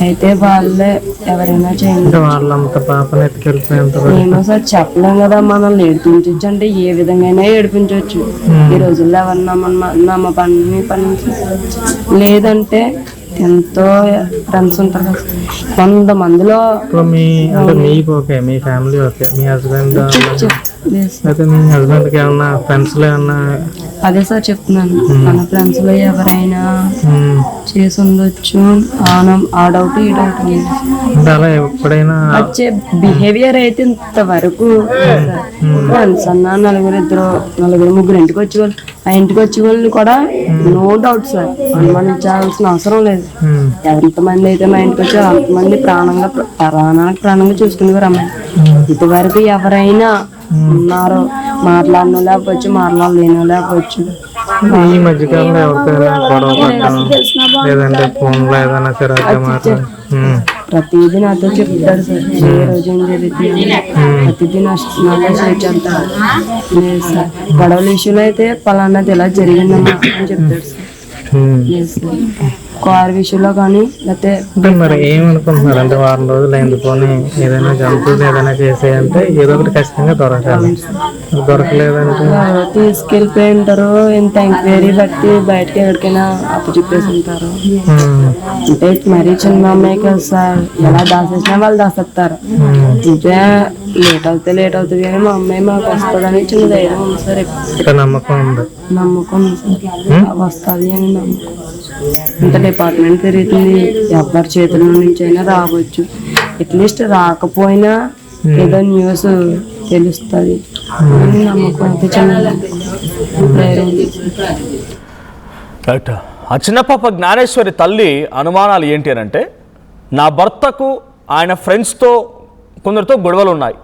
అయితే వాళ్ళే ఎవరైనా చేయండి, ఏమో సార్ చెప్పలేం కదా. మనల్ని ఏడిపించవచ్చు అంటే ఏ విధంగా ఏడిపించవచ్చు. ఈ రోజుల్లో ఎవరు నమ్మ పని లేదంటే ఎంతో ఫ్రెండ్స్ ఉంటారు కదా, 100 మందిలో ఇప్పుడు అంటే మీకు ఓకే, మీ ఫ్యామిలీ ఓకే, మీ హస్బెండ్ అయితే మీ హస్బెండ్కి ఏమన్నా ఫ్రెండ్స్లో ఏమన్నా? అదే సార్ చెప్తున్నాను, మన ఫ్రెండ్స్ లో ఎవరైనా చేసి ఉండొచ్చు, ఆ డౌట్ ఈ డౌట్ ఉంది. అంటే అలా ఎప్పుడైనా వచ్చే బిహేవియర్ అయితే ఇంతవరకు ఫ్రెండ్స్ అన్న నలుగురు ముగ్గురు ఇంటికి వచ్చేవాళ్ళు, ఆ ఇంటికి వచ్చే వాళ్ళు కూడా నో డౌట్ సార్, అనుమానించాల్సిన అవసరం లేదు. ఎంతమంది అయితే మా ఇంటికి వచ్చారో అంతమంది ప్రాణంగా చూసుకునేవారు అమ్మాయి. ఇంతవరకు ఎవరైనా ఉన్నారో, మాట్లాడను లేకపోవచ్చు, మాట్లాడలేను లేకపోవచ్చు. ఈ మధ్యకాలంలో ఎవరికైనా గొడవ పడటం లేదంటే ఫోన్లో ఏదైనా సరే మాట్లాడు ప్రతిదీ నాతో చెప్తారు సార్, ఏ రోజు ఏం జరుగుతుంది ప్రతిదీ నాతో షేర్ చేస్తారు. లేదు సార్, గొడవల విషయంలో అయితే పలానాది ఇలా జరిగిందమ్మా అని చెప్తారు సార్. లేదు సార్, కార్ విషయంలో కానీ లేకపోతే అంటే మరి ఏమనుకుంటున్నారు అంటే వారం రోజులు ఎందుకొని ఏదైనా జంతువులు ఏదైనా చేసేయంటే ఏదో ఒకటి ఖచ్చితంగా దొరకాలి, దొరకలేదంటే తీసుకెళ్ళిపోయి ఉంటారు, ఇంత ఎంక్వైరీ బట్టి బయటకి ఎక్కడికైనా అప్పు చెప్పేసి ఉంటారు. అంటే మరీ చిన్న అమ్మాయి కదా సార్, ఎలా దాచేసినా వాళ్ళు దాసేస్తారు. అంటే లేట్ అవుతుంది కానీ మా అమ్మాయి మాకు వస్తుందని చిన్న ధైర్యం ఉంది సార్. ఇక్కడ నమ్మకం ఉంది, నమ్మకం సార్ వస్తుంది అని నమ్మకం. ఇంత డిపార్ట్మెంట్ తిరుగుతుంది, ఎవరి చేతుల నుంచి అయినా రావచ్చు, అట్లీస్ట్ రాకపోయినా ఏదో న్యూస్ తెలుస్తుంది అని నమ్మకం అయితే చిన్న రైట్. ఆ చిన్న పాప జ్ఞానేశ్వరి తల్లి అనుమానాలు ఏంటి అని అంటే, నా భర్తకు ఆయన ఫ్రెండ్స్తో కొందరితో గొడవలు ఉన్నాయి,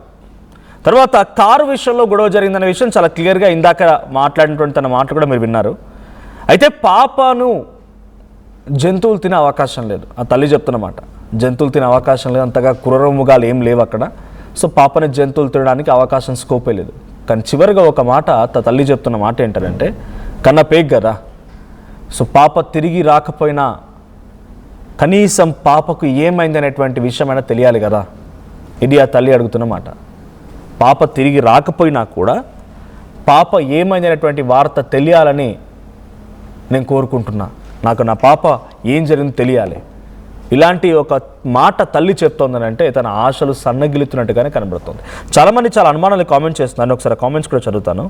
తర్వాత కారు విషయంలో గొడవ జరిగిందనే విషయం చాలా క్లియర్గా ఇందాక మాట్లాడినటువంటి తన మాటలు కూడా మీరు విన్నారు. అయితే పాపను జంతువులు తినే అవకాశం లేదు, ఆ తల్లి చెప్తున్నమాట. జంతువులు తినే అవకాశం లేదు, అంతగా క్రూరముగాలు ఏం లేవు అక్కడ. సో పాపని జంతువులు తినడానికి అవకాశం స్కోపే లేదు. కానీ చివరిగా ఒక మాట తల్లి చెప్తున్న మాట ఏంటంటే, కన్న పేగ్ కదా, సో పాప తిరిగి రాకపోయినా కనీసం పాపకు ఏమైంది అనేటువంటి విషయమైనా తెలియాలి కదా, ఇది ఆ తల్లి అడుగుతున్న మాట. పాప తిరిగి రాకపోయినా కూడా పాప ఏమైంది అనేటువంటి వార్త తెలియాలని నేను కోరుకుంటున్నా. నాకు నా పాప ఏం జరిగిందో తెలియాలి. ఇలాంటి ఒక మాట తల్లి చెప్తోందని అంటే తన ఆశలు సన్నగిలుతున్నట్టుగానే కనబడుతుంది. చాలామంది చాలా అనుమానాలు కామెంట్ చేస్తున్నారు, ఒకసారి కామెంట్స్ కూడా చదువుతాను.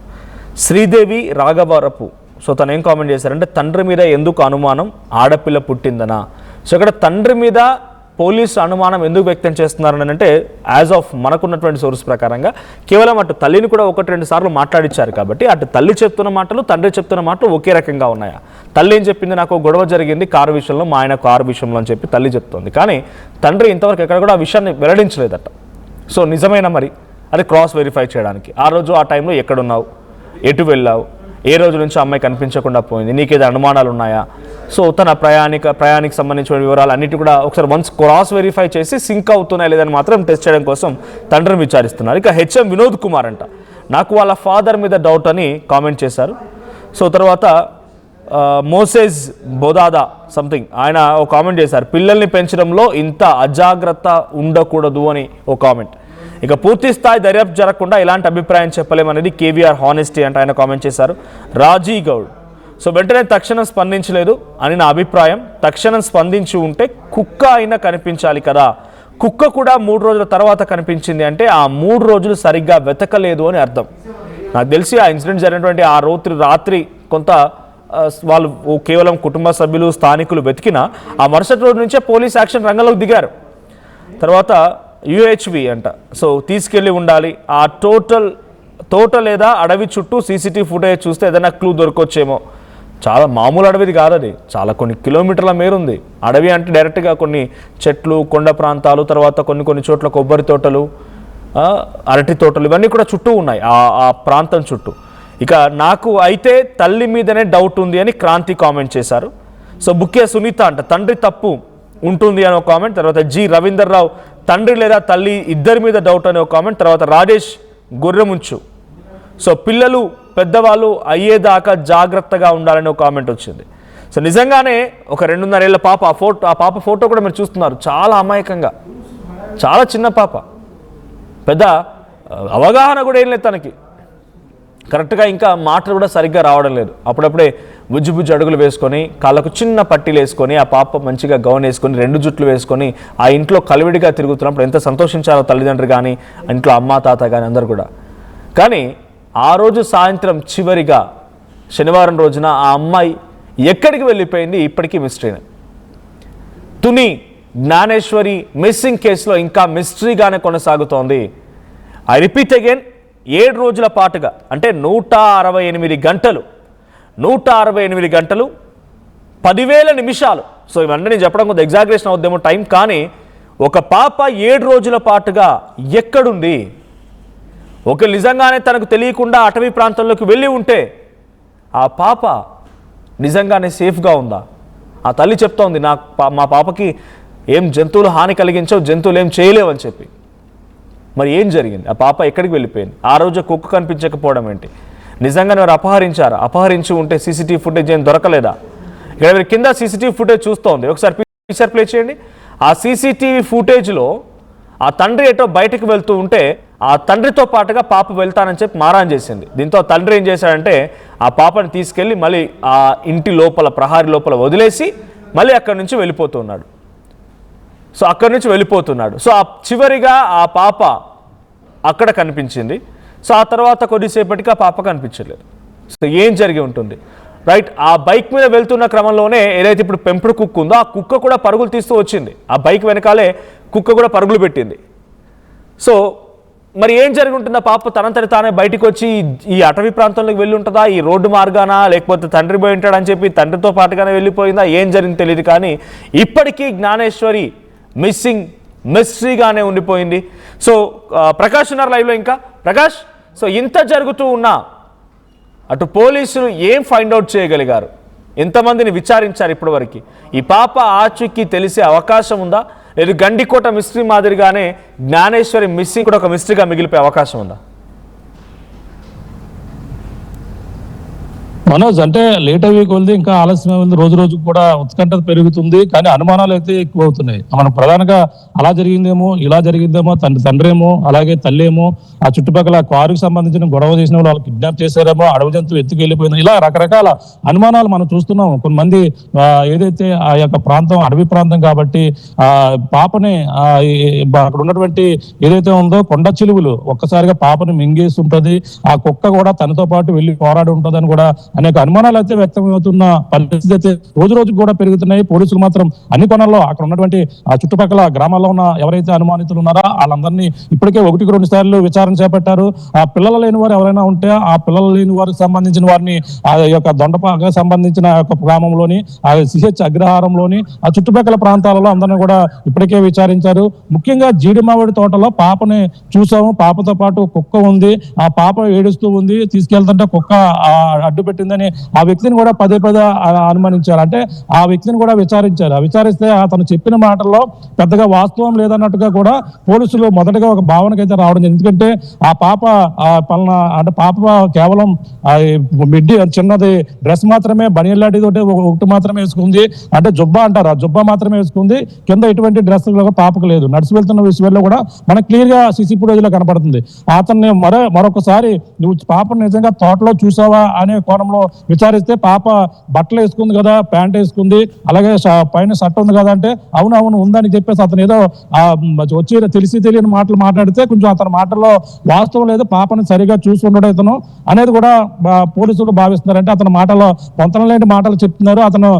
శ్రీదేవి రాఘవరపు, సో తను ఏం కామెంట్ చేశారంటే, తండ్రి మీద ఎందుకు అనుమానం, ఆడపిల్ల పుట్టిందనా. సో ఇక్కడ తండ్రి మీద పోలీసు అనుమానం ఎందుకు వ్యక్తం చేస్తున్నారని అంటే, యాజ్ ఆఫ్ మనకున్నటువంటి సోర్స్ ప్రకారంగా కేవలం అటు తల్లిని కూడా 1-2 సార్లు మాట్లాడించారు కాబట్టి అటు తల్లి చెప్తున్న మాటలు తండ్రి చెప్తున్న మాటలు ఒకే రకంగా ఉన్నాయా. తల్లి ఏం చెప్పింది, నాకు గొడవ జరిగింది కారు విషయంలో, మా ఆయన కారు విషయంలో అని చెప్పి తల్లి చెప్తుంది. కానీ తండ్రి ఇంతవరకు ఎక్కడ కూడా ఆ విషయాన్ని వెల్లడించలేదట. సో నిజమైన మరి అది క్రాస్ వెరిఫై చేయడానికి ఆ రోజు ఆ టైంలో ఎక్కడున్నావు, ఎటు వెళ్ళావు, ఏ రోజు నుంచి అమ్మాయి కనిపించకుండా పోయింది, నీకేదో అనుమానాలు ఉన్నాయా. సో తన ప్రయాణికి సంబంధించిన వివరాలు అన్నిటి కూడా ఒకసారి వన్స్ క్రాస్ వెరిఫై చేసి సింక్ అవుతున్నాయి లేదని మాత్రం టెస్ట్ చేయడం కోసం తండ్రిని విచారిస్తున్నారు. ఇక హెచ్ఎం వినోద్ కుమార్ అంట, నాకు వాళ్ళ ఫాదర్ మీద డౌట్ అని కామెంట్ చేశారు. సో తర్వాత మోసేజ్ బోదాదా సంథింగ్ ఆయన ఒక కామెంట్ చేశారు, పిల్లల్ని పెంచడంలో ఇంత అజాగ్రత్త ఉండకూడదు అని ఒక కామెంట్. ఇక పూర్తి స్థాయి దర్యాప్తు జరగకుండా ఇలాంటి అభిప్రాయం చెప్పలేమనేది కేవీఆర్ హానెస్టీ అంటే ఆయన కామెంట్ చేశారు. రాజీ గౌడ్, సో వెంటనే తక్షణం స్పందించలేదు అని నా అభిప్రాయం, తక్షణం స్పందించి ఉంటే కుక్క అయినా కనిపించాలి కదా, కుక్క కూడా 3 రోజుల తర్వాత కనిపించింది అంటే ఆ 3 రోజులు సరిగ్గా వెతకలేదు అని అర్థం. నాకు తెలిసి ఆ ఇన్సిడెంట్ జరిగినటువంటి ఆ రాత్రి కొంత వాళ్ళు కేవలం కుటుంబ సభ్యులు స్థానికులు వెతికినా ఆ మరుసటి రోజు నుంచే పోలీస్ యాక్షన్ రంగంలోకి దిగారు. తర్వాత UHV అంట, సో తీసుకెళ్ళి ఉండాలి, ఆ తోట లేదా అడవి చుట్టూ CCTV ఫుటేజ్ చూస్తే ఏదైనా క్లూ దొరకొచ్చేమో. చాలా మామూలు అడవిది కాదు అది, చాలా కొన్ని కిలోమీటర్ల మేరుంది. అడవి అంటే డైరెక్ట్గా కొన్ని చెట్లు, కొండ ప్రాంతాలు, తర్వాత కొన్ని చోట్ల కొబ్బరి తోటలు, అరటి తోటలు ఇవన్నీ కూడా చుట్టూ ఉన్నాయి ఆ ప్రాంతం చుట్టూ. ఇక నాకు అయితే తల్లి మీదనే డౌట్ ఉంది అని క్రాంతి కామెంట్ చేశారు. సో బుక్కే సునీత అంట, తండ్రి తప్పు ఉంటుంది అని ఒక కామెంట్. తర్వాత జి రవీందర్ రావు, తండ్రి లేదా తల్లి ఇద్దరి మీద డౌట్ అనే ఒక కామెంట్. తర్వాత రాజేష్ గొర్రెముంచు, సో పిల్లలు పెద్దవాళ్ళు అయ్యేదాకా జాగ్రత్తగా ఉండాలని ఒక కామెంట్ వచ్చింది. సో నిజంగానే ఒక 2.5 ఏళ్ల పాప, ఆ పాప ఫోటో కూడా మీరు చూస్తున్నారు, చాలా అమాయకంగా, చాలా చిన్న పాప, పెద్ద అవగాహన కూడా ఏం లేదు తనకి, కరెక్ట్గా ఇంకా మాటలు కూడా సరిగ్గా రావడం లేదు. అప్పుడప్పుడే బుజ్జి అడుగులు వేసుకొని కాళ్ళకు చిన్న పట్టీలు వేసుకొని ఆ పాప మంచిగా గౌన్ వేసుకొని 2 జుట్లు వేసుకొని ఆ ఇంట్లో కలివిడిగా తిరుగుతున్నప్పుడు ఎంత సంతోషించారో తల్లిదండ్రులు కానీ ఇంట్లో అమ్మా తాత కానీ అందరు కూడా. కానీ ఆ రోజు సాయంత్రం చివరిగా శనివారం రోజున ఆ అమ్మాయి ఎక్కడికి వెళ్ళిపోయింది ఇప్పటికీ మిస్టరీనే. తుని జ్ఞానేశ్వరి మిస్సింగ్ కేసులో ఇంకా మిస్టరీగానే కొనసాగుతోంది. ఐ రిపీట్ అగైన్, 7 రోజుల పాటుగా అంటే 168 గంటలు 10,000 నిమిషాలు. సో ఇవన్నీ నేను చెప్పడం కొంత ఎగ్జాగరేషన్ అవుద్దేమో టైం, కానీ ఒక పాప 7 రోజుల పాటుగా ఎక్కడుంది? ఒక నిజంగానే తనకు తెలియకుండా అటవీ ప్రాంతంలోకి వెళ్ళి ఉంటే ఆ పాప నిజంగానే సేఫ్గా ఉందా? ఆ తల్లి చెప్తోంది, మా పాపకి ఏం జంతువులు హాని కలిగించవు, జంతువులు ఏం చేయలేవని చెప్పి. మరి ఏం జరిగింది? ఆ పాప ఎక్కడికి వెళ్ళిపోయింది? ఆ రోజు కుక్క కనిపించకపోవడం ఏంటి? నిజంగానే వారు అపహరించారా? అపహరించి ఉంటే సీసీటీవీ ఫుటేజ్ ఏం దొరకలేదా? ఇక్కడ మీరు కింద సీసీటీవీ ఫుటేజ్ చూస్తోంది, ఒకసారి పిక్చర్ ప్లే చేయండి. ఆ సీసీటీవీ ఫుటేజ్లో ఆ తండ్రి ఎటో బయటకు వెళ్తూ ఉంటే ఆ తండ్రితో పాటుగా పాప వెళ్తానని చెప్పి మారాన్ చేసింది. దీంతో తండ్రి ఏం చేశాడంటే ఆ పాపని తీసుకెళ్ళి మళ్ళీ ఆ ఇంటి లోపల ప్రహారీ లోపల వదిలేసి మళ్ళీ అక్కడి నుంచి వెళ్ళిపోతున్నాడు. సో ఆ చివరిగా ఆ పాప అక్కడ కనిపించింది. సో ఆ తర్వాత కొద్దిసేపటికి ఆ పాప కనిపించలేదు. సో ఏం జరిగి ఉంటుంది? రైట్, ఆ బైక్ మీద వెళ్తున్న క్రమంలోనే ఏదైతే ఇప్పుడు పెంపుడు కుక్క ఉందో ఆ కుక్క కూడా పరుగులు తీస్తూ వచ్చింది. ఆ బైక్ వెనకాలే కుక్క కూడా పరుగులు పెట్టింది. సో మరి ఏం జరిగి ఉంటుంది? ఆ పాప తనంతటి తానే బయటికి వచ్చి ఈ అటవీ ప్రాంతంలోకి వెళ్ళి ఉంటుందా, ఈ రోడ్డు మార్గానా, లేకపోతే తండ్రి పోయి ఉంటాడని చెప్పి తండ్రితో పాటుగానే వెళ్ళిపోయిందా? ఏం జరిగింది తెలియదు, కానీ ఇప్పటికీ జ్ఞానేశ్వరి మిస్సింగ్ మిస్టరీగానే ఉండిపోయింది. సో ప్రకాష్ ఉన్నారు లైవ్లో. ఇంకా ప్రకాష్, సో ఇంత జరుగుతూ ఉన్నా అటు పోలీసులు ఏం ఫైండ్ అవుట్ చేయగలిగారు? ఎంతమందిని విచారించారు ఇప్పటివరకు? ఈ పాప ఆచూకీ తెలిసే అవకాశం ఉందా? లేదు గండికోట మిస్టరీ మాదిరిగానే జ్ఞానేశ్వరి మిస్సింగ్ కూడా ఒక మిస్టరీగా మిగిలిపోయే అవకాశం ఉందా? మనోజ్, అంటే లేట్ అయ్యే కొద్ది ఇంకా ఆలస్యం ఉంది, రోజు రోజుకు కూడా ఉత్కంఠత పెరుగుతుంది, కానీ అనుమానాలు అయితే ఎక్కువ అవుతున్నాయి. మనం ప్రధానంగా అలా జరిగిందేమో, ఇలా జరిగిందేమో, తండ్రి ఏమో, అలాగే తల్లి ఏమో, ఆ చుట్టుపక్కల కారుకి సంబంధించిన గొడవ చేసిన వాళ్ళు కిడ్నాప్ చేశారేమో, అడవి జంతువు ఎత్తుకెళ్ళిపోయిందో, ఇలా రకరకాల అనుమానాలు మనం చూస్తున్నాం. కొంతమంది ఏదైతే ఆ యొక్క ప్రాంతం అడవి ప్రాంతం కాబట్టి ఆ పాపని అక్కడ ఉన్నటువంటి ఏదైతే ఉందో కొండ చిలువలు ఒక్కసారిగా పాపని మింగేసి ఉంటది, ఆ కుక్క కూడా తనతో పాటు వెళ్ళి పోరాడి ఉంటదని కూడా అనేక అనుమానాలు అయితే వ్యక్తమవుతున్న పరిస్థితి అయితే రోజు రోజుకు కూడా పెరుగుతున్నాయి. పోలీసులు మాత్రం అన్ని కోణాల్లో అక్కడ ఉన్నటువంటి ఆ చుట్టుపక్కల గ్రామాల్లో ఉన్న ఎవరైతే అనుమానితులు ఉన్నారో వాళ్ళందరినీ ఇప్పటికే 1-2 సార్లు విచారణ చేపట్టారు. ఆ పిల్లలు లేని వారు ఎవరైనా ఉంటే ఆ పిల్లలు లేని వారికి సంబంధించిన వారిని ఆ యొక్క దొండపాక సంబంధించిన గ్రామంలోని ఆ సిహెచ్ అగ్రహారంలోని ఆ చుట్టుపక్కల ప్రాంతాలలో అందరినీ కూడా ఇప్పటికే విచారించారు. ముఖ్యంగా జీడిమావిడి తోటలో పాపని చూసాము, పాపతో పాటు కుక్క ఉంది, ఆ పాప ఏడుస్తూ ఉంది, తీసుకెళ్తుంటే కుక్క అడ్డు పెట్టిందని ఆ వ్యక్తిని కూడా పదే అనుమానించారు. అంటే ఆ వ్యక్తిని కూడా విచారించారు. విచారిస్తే అతను చెప్పిన మాటల్లో పెద్దగా వాస్తవం లేదన్నట్టుగా కూడా పోలీసులు మొదటగా ఒక భావనకైతే రావడం. ఎందుకంటే ఆ పాప పలానా అంటే పాప కేవలం మిడ్డి చిన్నది డ్రెస్ మాత్రమే, బనియన్ తోటి ఒకటి మాత్రమే వేసుకుంది, అంటే జుబ్బా అంటారు, ఆ జుబ్బా మాత్రమే వేసుకుంది, కింద ఎటువంటి డ్రెస్ పాపకు లేదు. నడిచి వెళ్తున్న విషయంలో కూడా మనకు క్లియర్ గా సీసీ ఫుటేజ్ లో కనపడుతుంది. అతన్ని మరొకసారి నువ్వు పాపను నిజంగా తోటలో చూసావా అనే కోణంలో విచారిస్తే పాప బట్టలు వేసుకుంది కదా, ప్యాంట్ వేసుకుంది, అలాగే పైన షర్ట్ ఉంది కదా అంటే అవును ఉందని చెప్పేసి అతను ఏదో వచ్చి తెలియని మాటలు మాట్లాడితే కొంచెం అతని మాటల్లో వాస్తవం లేదు, పాపను సరిగా చూసి ఉండడం ఇతను అనేది కూడా పోలీసులు భావిస్తున్నారు. అంటే అతని మాటలో పొంతన లేని మాటలు చెప్తున్నారు, అతను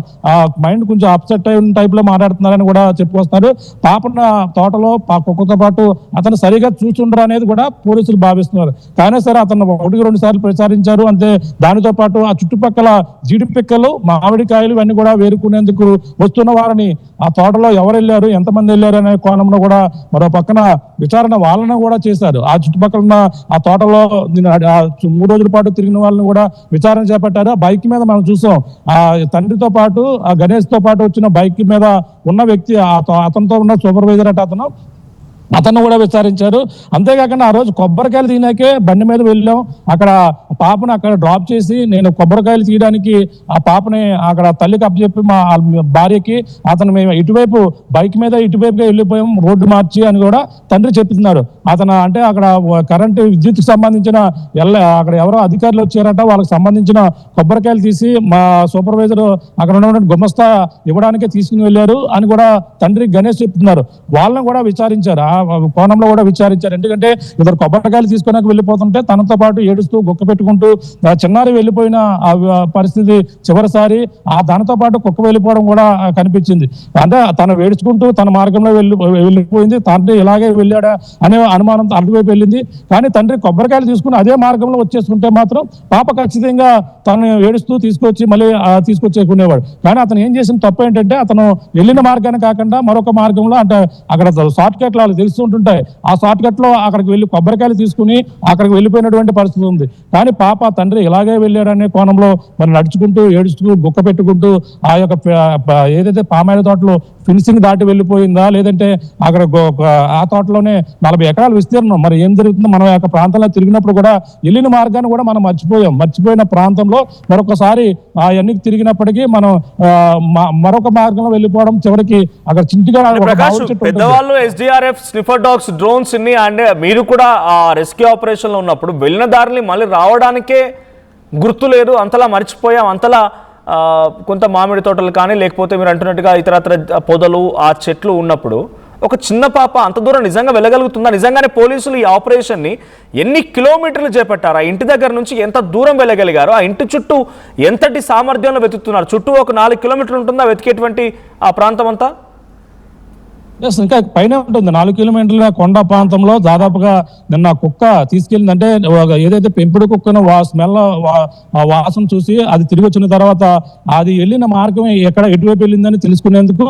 మైండ్ కొంచెం అప్సెట్ అయిన టైప్ లో మాట్లాడుతున్నారని కూడా చెప్పుకొస్తున్నారు. పాపన తోటలో కుక్కతో పాటు అతను సరిగా చూస్తుండరు అనేది కూడా పోలీసులు భావిస్తున్నారు. కానీ సరే అతను 1-2 సార్లు ప్రచారించారు అంతే. దానితో పాటు ఆ చుట్టుపక్కల జీడి పిక్కలు, మామిడికాయలు ఇవన్నీ కూడా వేరుకునేందుకు వస్తున్న వారిని ఆ తోటలో ఎవరు వెళ్ళారు, ఎంతమంది వెళ్ళారు అనే కోణంలో కూడా మరో పక్కన విచారణ వాళ్ళను కూడా చేశారు. ఆ చుట్టుపక్కల ఉన్న ఆ తోటలో 3 రోజుల పాటు తిరిగిన వాళ్ళని కూడా విచారణ చేపట్టారు. ఆ బైక్ మీద మనం చూసాం, ఆ తండ్రితో పాటు ఆ గణేష్ తో పాటు వచ్చిన బైక్ మీద ఉన్న వ్యక్తి అతనితో ఉన్న సూపర్వైజర్ అట అతను అతను కూడా విచారించారు. అంతేకాకుండా ఆ రోజు కొబ్బరికాయలు తీయడానికే బండి మీద వెళ్ళాం. అక్కడ పాపను అక్కడ డ్రాప్ చేసి నేను కొబ్బరికాయలు తీయడానికి ఆ పాపని అక్కడ తల్లికి అప్పచెప్పి మా భార్యకి అతను మేము ఇటువైపు బైక్ మీద ఇటువైపుగా వెళ్ళిపోయాం రోడ్డు మార్చి అని కూడా తండ్రి చెప్తున్నారు. అతను అంటే అక్కడ కరెంటు విద్యుత్ సంబంధించిన అక్కడ ఎవరో అధికారులు వచ్చారట, వాళ్ళకి సంబంధించిన కొబ్బరికాయలు తీసి మా సూపర్వైజర్ అక్కడ ఉన్నటువంటి గుమస్తా ఇవ్వడానికే తీసుకుని వెళ్ళారు అని కూడా తండ్రి గణేష్ చెప్తున్నారు. వాళ్ళని కూడా విచారించారు, ఆ కోణంలో కూడా విచారించారు. ఎందుకంటే ఇద్దరు కొబ్బరికాయలు తీసుకున్నాక వెళ్ళిపోతుంటే తనతో పాటు ఏడుస్తూ కుక్క పెట్టుకుంటూ చిన్నారి వెళ్ళిపోయిన ఆ పరిస్థితి చివరిసారి ఆ దానితో పాటు కుక్క వెళ్ళిపోవడం కూడా కనిపించింది. అంటే తను ఏడుచుకుంటూ తన మార్గంలో వెళ్ళిపోయింది, తండ్రి ఇలాగే వెళ్ళాడా అనే అనుమానం అటువైపు వెళ్ళింది. కానీ తండ్రి కొబ్బరికాయలు తీసుకుని అదే మార్గంలో వచ్చేసుకుంటే మాత్రం పాప ఖచ్చితంగా తను ఏడుస్తూ తీసుకొచ్చి మళ్ళీ తీసుకొచ్చేకునేవాడు. కానీ అతను ఏం చేసిన తప్పు ఏంటంటే అతను వెళ్ళిన మార్గాన్ని కాకుండా మరొక మార్గంలో అంటే అక్కడ షార్ట్ కట్లు వాళ్ళు తెలుస్తుంటాయి, ఆ షార్ట్ కట్ లో అక్కడికి వెళ్ళి కొబ్బరికాయలు తీసుకుని అక్కడికి వెళ్ళిపోయినటువంటి పరిస్థితి ఉంది. కానీ పాప తండ్రి ఇలాగే వెళ్ళాడనే కోణంలో మరి నడుచుకుంటూ ఏడుస్తూ గుక్క పెట్టుకుంటూ ఆ యొక్క ఏదైతే పామాయిల తోటలో ఫినిషింగ్ దాటి వెళ్ళిపోయిందా లేదంటే అక్కడ ఆ తోటలోనే 40 ఎకరాల విస్తీర్ణం మరి ఏం జరుగుతుందో మన యొక్క ప్రాంతంలో తిరిగినప్పుడు కూడా వెళ్ళిన మార్గాన్ని కూడా మనం మర్చిపోయిన ప్రాంతంలో మరొకసారి అవన్నీ తిరిగినప్పటికీ మనం మరొక మార్గంలో వెళ్ళిపోవడం చివరికి అక్కడ చింటిగా పెద్దవాళ్ళు SDRF స్నిఫర్ డాగ్స్ డ్రోన్స్ ఇన్ని అంటే మీరు కూడా ఆ రెస్క్యూ ఆపరేషన్ లో ఉన్నప్పుడు వెళ్ళిన దారిని మళ్ళీ రావడానికే గుర్తు లేదు, అంతలా మర్చిపోయాం, అంతలా కొంత మామిడి తోటలు కానీ లేకపోతే మీరు అంటున్నట్టుగా ఇతరత్ర పొదలు ఆ చెట్లు ఉన్నప్పుడు ఒక చిన్న పాప అంత దూరం నిజంగా వెళ్ళగలుగుతుందా? నిజంగానే పోలీసులు ఈ ఆపరేషన్ని ఎన్ని కిలోమీటర్లు చేపట్టారు? ఆ ఇంటి దగ్గర నుంచి ఎంత దూరం వెళ్ళగలిగారు? ఆ ఇంటి చుట్టూ ఎంతటి సామర్థ్యంలో వెతుకుతున్నారు? చుట్టూ ఒక 4 కిలోమీటర్లు ఉంటుందా వెతికేటువంటి ఆ ప్రాంతం అంతా? ఇంకా పైన ఉంటుంది 4 కిలోమీటర్ల కొండ ప్రాంతంలో. దాదాపుగా నిన్న కుక్క తీసుకెళ్ళింది అంటే ఏదైతే పెంపుడు కుక్కను స్మెల్ వాసన చూసి అది తిరిగి వచ్చిన తర్వాత అది వెళ్ళిన మార్గం ఎటువైపు వెళ్ళిందని తెలుసుకునేందుకు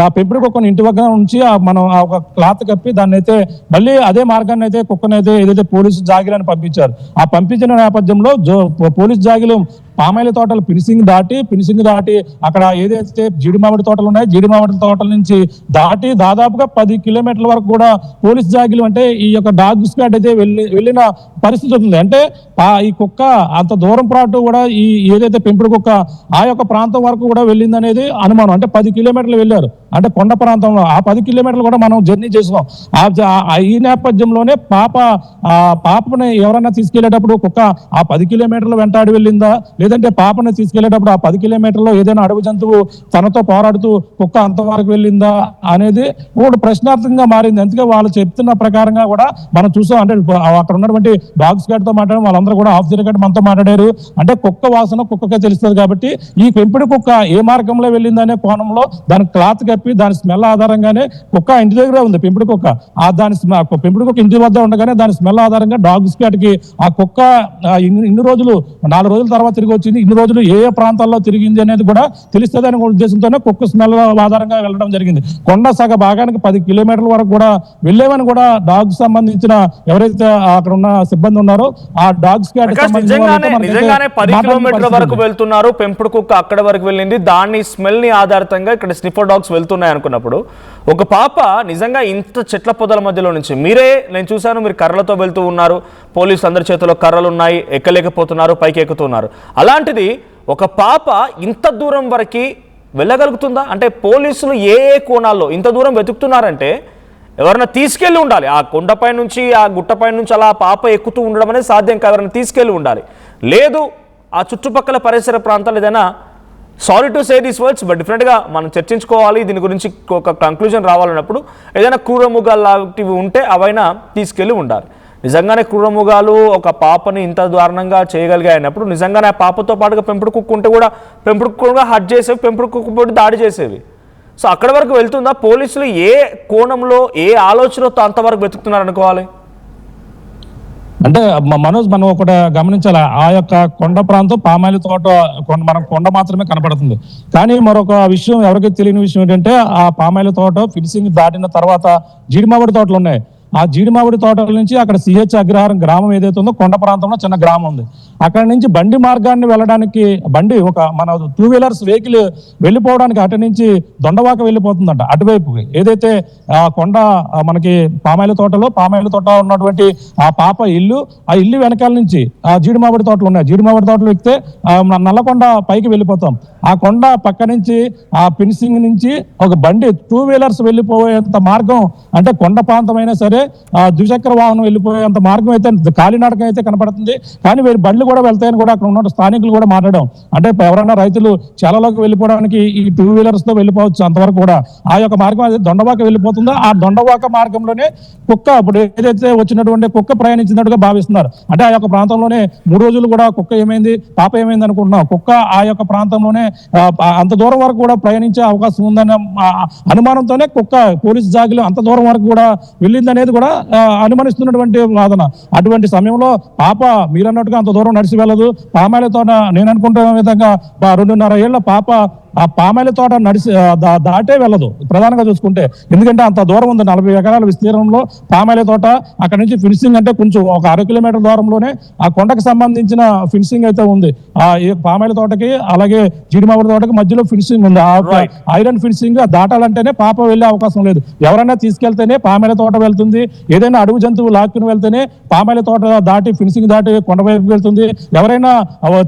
ఆ పెంపుడు కుక్కను ఇంటి దగ్గర ఉంచి మనం ఒక క్లాత్ కప్పి దాన్ని అయితే మళ్ళీ అదే మార్గాన్ని అయితే కుక్కనైతే ఏదైతే పోలీసు జాగిలని పంపించారు. ఆ పంపించిన నేపథ్యంలో పోలీసు జాగిలు పామాయిల తోటలు ఫినిషింగ్ దాటి అక్కడ ఏదైతే జీడి మామిడి తోటలు ఉన్నాయో జీడి మామిడి తోటల నుంచి దాటి దాదాపుగా 10 కిలోమీటర్ల వరకు కూడా పోలీస్ జాగిలు అంటే ఈ యొక్క డాగ్ స్క్వాడ్ అయితే వెళ్ళిన పరిస్థితి ఉంది. అంటే ఈ కుక్క అంత దూరం పాటు కూడా ఈ ఏదైతే పెంపుడు కుక్క ఆ యొక్క ప్రాంతం వరకు కూడా వెళ్ళింది అనేది అనుమానం. అంటే 10 కిలోమీటర్లు వెళ్ళారు, అంటే కొండ ప్రాంతంలో ఆ 10 కిలోమీటర్లు కూడా మనం జర్నీ చేసాం. ఈ నేపథ్యంలోనే పాపని ఎవరైనా తీసుకెళ్లేటప్పుడు కుక్క ఆ 10 కిలోమీటర్లు వెంటాడి వెళ్ళిందా లేదంటే పాపని తీసుకెళ్లేటప్పుడు ఆ 10 కిలోమీటర్లో ఏదైనా అడవి జంతువు తనతో పోరాడుతూ కుక్క అంతవరకు వెళ్ళిందా అనేది కూడా ప్రశ్నార్థంగా మారింది. అందుకే వాళ్ళు చెప్తున్న ప్రకారంగా కూడా మనం చూసాం. అంటే అక్కడ ఉన్నటువంటి డాగ్స్ గార్డ్ తో మాట్లాడారు, వాళ్ళందరూ కూడా ఆఫ్ ది రికార్డ్ మనతో మాట్లాడారు. అంటే కుక్క వాసన కుక్కకే తెలుస్తుంది కాబట్టి ఈ పెంపుడు కుక్క ఏ మార్గంలో వెళ్ళిందనే కోణంలో దాని క్లాత్ కప్పి దాని స్మెల్ ఆధారంగానే కుక్క ఇంటి దగ్గరే ఉంది. పెంపుడు కుక్క పెంపుడు కుక్క ఇంటి వద్ద ఉండగానే దాని స్మెల్ ఆధారంగా డాగ్స్ గార్డ్కి ఆ కుక్క ఇన్ని రోజులు 4 రోజుల తర్వాత తిరిగి వచ్చింది, ఇన్ని రోజులు ఏ ప్రాంతాల్లో తిరిగింది అనేది కూడా తెలుస్తుంది అనే ఉద్దేశంతోనే కుక్క స్మెల్ ఆధారంగా వెళ్ళడం జరిగింది. కొండ సగ భాగానికి 10 కిలోమీటర్ల వరకు కూడా వెళ్ళేవని కూడా డాగ్స్ సంబంధించిన ఎవరైతే అక్కడ ఉన్న సిబ్బంది ఉన్నారో ఆ డాగ్స్ నిజంగానే 10 కిలోమీటర్ల వరకు వెళ్తున్నారు. పెంపుడు కుక్క అక్కడ వరకు వెళ్ళింది, దాని స్మెల్ ని ఆధారంగా ఇక్కడ స్నిఫర్ డాగ్స్ వెళ్తున్నాయి అనుకున్నప్పుడు ఒక పాప నిజంగా ఇంత చెట్ల పొదల మధ్యలో నుంచి నేను చూశాను మీరు కర్రలతో వెళ్తూ ఉన్నారు, పోలీసులు అందరి చేతిలో కర్రలు ఉన్నాయి, ఎక్కలేకపోతున్నారు, పైకి ఎక్కుతున్నారు. అలాంటిది ఒక పాప ఇంత దూరం వరకు వెళ్ళగలుగుతుందా? అంటే పోలీసులు ఏ కోణాల్లో ఇంత దూరం వెతుకుతున్నారంటే ఎవరైనా తీసుకెళ్ళి ఉండాలి. ఆ కొండపై నుంచి ఆ గుట్టపై నుంచి అలా పాప ఎక్కుతూ ఉండడం అనేది సాధ్యం కాదు, ఎవరైనా తీసుకెళ్ళి ఉండాలి. లేదు ఆ చుట్టుపక్కల పరిసర ప్రాంతాలు ఏదైనా sorry to say these words but డిఫరెంట్గా మనం చర్చించుకోవాలి, దీని గురించి ఒక కంక్లూజన్ రావాలన్నప్పుడు ఏదైనా క్రూరముగాలు లాంటివి ఉంటే అవైనా తీసుకెళ్ళి ఉండాలి. నిజంగానే క్రూరముగాలు ఒక పాపని ఇంత దారుణంగా చేయగలిగాయన్నప్పుడు నిజంగానే ఆ పాపతో పాటుగా పెంపుడు కుక్క ఉంటే కూడా పెంపుడు కుక్కగా హట్ చేసేవి, పెంపుడు కుక్క పోటీ దాడి చేసేవి. సో అక్కడ వరకు వెళ్తుందా? పోలీసులు ఏ కోణంలో ఏ ఆలోచనతో అంతవరకు వెతుకుతున్నారు అనుకోవాలి? అంటే మనోజ్ మనం ఒకటి గమనించాలి, ఆ యొక్క కొండ ప్రాంతం పామాయిల తోట మనం కొండ మాత్రమే కనపడుతుంది. కానీ మరొక విషయం ఎవరికి తెలియని విషయం ఏంటంటే ఆ పామాయిల తోట ఫినిషింగ్ దాటిన తర్వాత జీడి మామిడి తోటలు ఉన్నాయి. ఆ జీడిమామిడి తోటల నుంచి అక్కడ సిహెచ్ అగ్రహారం గ్రామం ఏదైతే ఉందో కొండ ప్రాంతంలో చిన్న గ్రామం ఉంది. అక్కడ నుంచి బండి మార్గాన్ని వెళ్ళడానికి బండి ఒక మన 2 వీలర్స్ వెహికల్ వెళ్ళిపోవడానికి అటు నుంచి దొండవాక వెళ్ళిపోతుందంట అటువైపు. ఏదైతే కొండ మనకి పామాయిల తోట ఉన్నటువంటి ఆ పాప ఇల్లు, ఆ ఇల్లు వెనకాల నుంచి ఆ జీడిమామిడి తోటలు ఉన్నాయి. జీడిమామిడి తోటలు ఎక్కితే నల్లకొండ పైకి వెళ్ళిపోతాం. ఆ కొండ పక్క నుంచి ఆ ఫినిషింగ్ నుంచి ఒక బండి 2 వీలర్స్ వెళ్ళిపోయేంత మార్గం, అంటే కొండ ప్రాంతమైనా సరే ఆ ద్విచక్ర వాహనం వెళ్ళిపోయేంత మార్గం అయితే కాలినడకం అయితే కనపడుతుంది. కానీ వీరి బండ్లు కూడా వెళ్తాయని కూడా అక్కడ ఉన్న స్థానికులు కూడా మాట్లాడాం. అంటే ఎవరైనా రైతులు చేలలోకి వెళ్ళిపోవడానికి ఈ 2 వీలర్స్ తో వెళ్ళిపోవచ్చు. అంతవరకు కూడా ఆ యొక్క మార్గం అది దొండవాక వెళ్ళిపోతుందో ఆ దొండవాక మార్గంలోనే కుక్క ఇప్పుడు ఏదైతే వచ్చినటువంటి కుక్క ప్రయాణించినట్టుగా భావిస్తున్నారు. అంటే ఆ యొక్క ప్రాంతంలోనే 3 రోజులు కూడా కుక్క ఏమైంది, పాప ఏమైంది అనుకుంటున్నాం. కుక్క ఆ యొక్క ప్రాంతంలోనే అంత దూరం వరకు కూడా ప్రయాణించే అవకాశం ఉందన్న అనుమానంతోనే కుక్క పోలీసు జాగిలో అంత దూరం వరకు కూడా వెళ్ళింది అనేది కూడా అనుమానిస్తున్నటువంటి వాదన. అటువంటి సమయంలో పాప మీరన్నట్టుగా అంత దూరం నడిచి వెళ్ళదు. పామాయిలతో నేను అనుకుంటున్న విధంగా 2.5 ఏళ్ల పాప ఆ పామాయిల తోట దాటే వెళ్ళదు ప్రధానంగా చూసుకుంటే. ఎందుకంటే అంత దూరం ఉంది, 40 ఎకరాల విస్తీర్ణంలో పామాయిల తోట. అక్కడ నుంచి ఫినిషింగ్ అంటే కొంచెం ఒక 1/2 కిలోమీటర్ దూరంలోనే ఆ కొండకు సంబంధించిన ఫినిషింగ్ అయితే ఉంది. ఆ పామాయిల తోటకి అలాగే జీడిమామిడి తోటకి మధ్యలో ఫినిషింగ్ ఉంది. ఆ ఐరన్ ఫినిషింగ్ దాటాలంటేనే పాప వెళ్ళే అవకాశం లేదు. ఎవరైనా తీసుకెళ్తేనే పామాయిల తోట వెళ్తుంది. ఏదైనా అడుగు జంతువు లాక్కుని వెళ్తేనే పామాయిల తోట దాటి ఫినిషింగ్ దాటి కొండ వైపు వెళ్తుంది. ఎవరైనా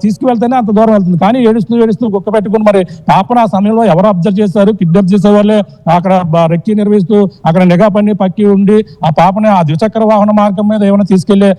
తీసుకువెళ్తేనే అంత దూరం వెళ్తుంది. కానీ ఏడుస్తూ కుక్క పెట్టుకుని మరి పాపను ఆ సమయంలో ఎవరు అబ్జర్వ్ చేశారు? కిడ్నాప్ చేసే వాళ్ళే అక్కడ రెక్కి నిర్వహిస్తూ అక్కడ నిఘా పని పక్కి ఉండి ఆ పాపని ఆ ద్విచక్ర వాహన మార్గం మీద ఏమైనా తీసుకెళ్లి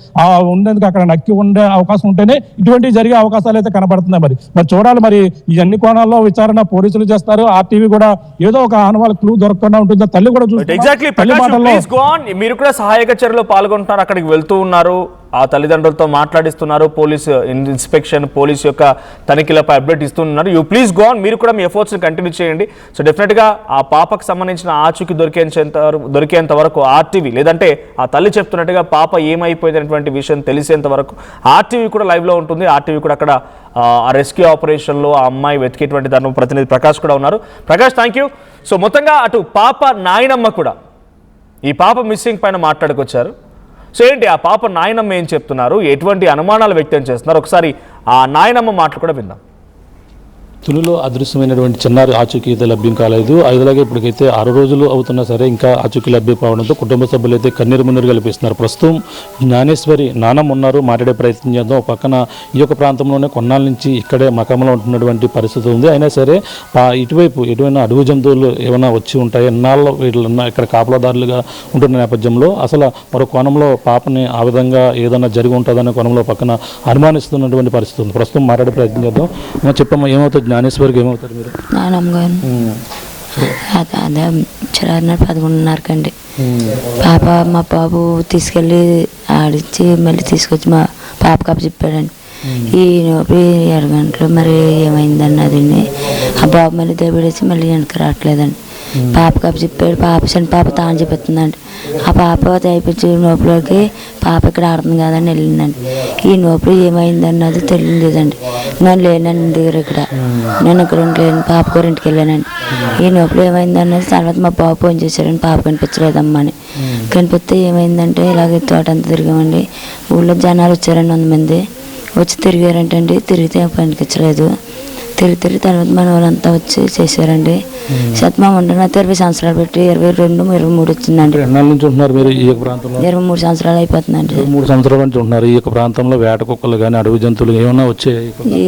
ఉండేందుకు అక్కడ నక్కి ఉండే అవకాశం ఉంటేనే ఇటువంటివి జరిగే అవకాశాలు అయితే కనబడుతున్నాయి. మరి చూడాలి, మరి ఈ అన్ని కోణాల్లో విచారణ పోలీసులు చేస్తారు. ఆర్టీవీ కూడా ఏదో ఒక ఆనవాళ్ళ క్లూ దొరకకుండా ఉంటుంది. తల్లి కూడా చూస్తుంది. మీరు కూడా సహాయక చర్యలో పాల్గొంటున్నారు, అక్కడికి వెళ్తూ ఉన్నారు, ఆ తల్లిదండ్రులతో మాట్లాడిస్తున్నారు, పోలీసు ఇన్స్పెక్షన్ పోలీసు యొక్క తనిఖీలపై అప్డేట్ ఇస్తున్నారు. యూ ప్లీజ్ గో ఆన్, మీరు కూడా మీ ఎఫర్ట్స్ని కంటిన్యూ చేయండి. సో డెఫినెట్గా ఆ పాపకు సంబంధించిన ఆచూకీ దొరికేంత వరకు ఆర్టీవీ, లేదంటే ఆ తల్లి చెప్తున్నట్టుగా పాప ఏమైపోయింది అనేటువంటి విషయం తెలిసేంత వరకు ఆర్టీవీ కూడా లైవ్లో ఉంటుంది. ఆర్టీవీ కూడా అక్కడ ఆ రెస్క్యూ ఆపరేషన్లో ఆ అమ్మాయి వెతికేటువంటి దాని ప్రతినిధి ప్రకాష్ కూడా ఉన్నారు. Prakash, thank you. సో మొత్తంగా అటు పాప నాయనమ్మ కూడా ఈ పాప మిస్సింగ్ పైన మాట్లాడుకొచ్చారు. సో ఏంటి ఆ పాప నాయనమ్మ ఏం చెప్తున్నారు, ఎటువంటి అనుమానాలు వ్యక్తం చేస్తున్నారు, ఒకసారి ఆ నాయనమ్మ మాటలు కూడా విందాం. తునిలో అదృశ్యమైనటువంటి చిన్నారి ఆచూకీ అయితే లభ్యం కాలేదు. అలాగే ఇప్పటికైతే 6 రోజులు అవుతున్నా సరే ఇంకా ఆచూకీ లభ్యం కావడంతో కుటుంబ సభ్యులు అయితే కన్నీరు మున్నీరు కల్పిస్తున్నారు. ప్రస్తుతం జ్ఞానేశ్వరి నానమ్మ ఉన్నారు, మాట్లాడే ప్రయత్నం చేద్దాం. పక్కన ఈ యొక్క ప్రాంతంలోనే కొన్నాళ్ళ నుంచి ఇక్కడే మకంలో ఉంటున్నటువంటి పరిస్థితి ఉంది. అయినా సరే ఇటువైపు ఎటువైనా అడవి జంతువులు ఏమైనా వచ్చి ఉంటాయి, ఎన్నాళ్ళు వీళ్ళున్న ఇక్కడ కాపలాదారులుగా ఉంటున్న నేపథ్యంలో అసలు మరో కోణంలో పాపని ఆ విధంగా ఏదైనా జరిగి ఉంటుందనే కోణంలో పక్కన అనుమానిస్తున్నటువంటి పరిస్థితి ఉంది. ప్రస్తుతం మాట్లాడే ప్రయత్నం చేద్దాం. చెప్పమ్మా, ఏమవుతుంది జ్ఞానేశ్వరికి? ఏమవుతారు మీరు? నానమ్మ గారు అదే చిరారిన 11:30 పాప మా బాబు తీసుకెళ్ళి ఆడించి మళ్ళీ తీసుకొచ్చి మా పాప కప్ప చెప్పాడండి. ఈ 7 గంటలు మరి ఏమైందన్నదండి. ఆ బాబు మళ్ళీ దెబ్బడేసి మళ్ళీ వెనక్కి రావట్లేదండి. పాప కప్ప చెప్పాడు. చిన్న పాప తాను చెప్తుందండి. ఆ పాప దయపించి నోపులోకి పాప ఇక్కడ ఆడుతుంది కదండి వెళ్ళిందండి. ఈ నోపులు ఏమైందన్నది తెలియలేదండి. నేను లేనండి ఇక్కడ, నేను ఇక్కడ లేను, పాప గారి ఇంటికి వెళ్ళానండి. ఈ నోపులు ఏమైందన్నది తర్వాత మా బాబు ఫోన్ చేశారండి, పాప కనిపించలేదమ్మా అని. కనిపిస్తే ఏమైందంటే ఇలాగే తోటంతా తిరిగామండి. ఊళ్ళో జనాలు వచ్చారండి 100 మంది వచ్చి తిరిగారంటండి. తిరిగితే కనిపించలేదు. తిరిగి తర్వాత మన వాళ్ళంతా వచ్చి చేశారండి. మా ఉంటున్న 20 సంవత్సరాలు పెట్టి 22, 23 వచ్చిందండి. 23 సంవత్సరాలు అయిపోతుందండి. 3 సంవత్సరాల నుంచి ఉంటున్నారు ఈ యొక్క ప్రాంతంలో. వేట కుక్కలు కానీ అడవి జంతువులు ఏమైనా వచ్చాయి?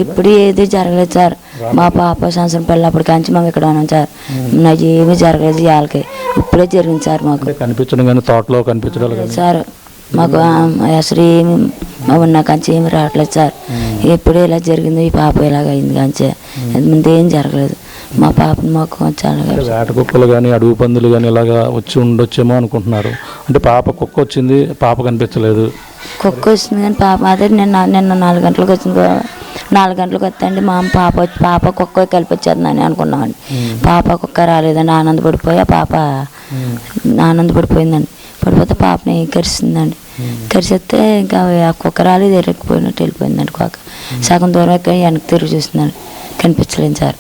ఇప్పుడు ఏది జరగలేదు సార్. మా పాప సంవత్సరం పిల్లప్పటి కాంచి మేము ఇక్కడ ఉన్నాం సార్. నాకు ఏమీ జరగలేదు వాళ్ళకి. ఇప్పుడే జరిగింది సార్. మాకు కనిపించడం కానీ తోటలో కనిపించడం సార్. మాకు అసలు ఏమి ఉన్న కంచి ఏమి రావట్లేదు సార్. ఎప్పుడు ఇలా జరిగింది, ఈ పాప ఇలాగ అయింది కంచి, ముందు ఏం జరగలేదు. మా పాపను మాకు చాలా వేట కుక్కలు కానీ అడవి పందులు కానీ ఇలాగా వచ్చి ఉండొచ్చేమో అనుకుంటున్నారు. అంటే పాప కుక్క వచ్చింది, పాప కనిపించలేదు. కుక్క వచ్చింది కానీ పాప అదే నిన్న 4 గంటలకు వచ్చింది. 4 గంటలకు వస్తాండి మా పాప కుక్క కలిపి వచ్చేద్దని అనుకున్నామండి. పాప కుక్క రాలేదండి. ఆనందపడిపోయి ఆ పాప ఆనందపడిపోయిందండి. పడిపోతే పాపని కరిసిందండి. కరిసేస్తే ఇంకా ఆ కుక్క రాలేదు, ఎరక్కిపోయినట్టు వెళ్ళిపోయిందండి. కుక్క సగం దూరం వెనక్కి తిరిగి చూస్తుందండి, కనిపించలేదు సార్.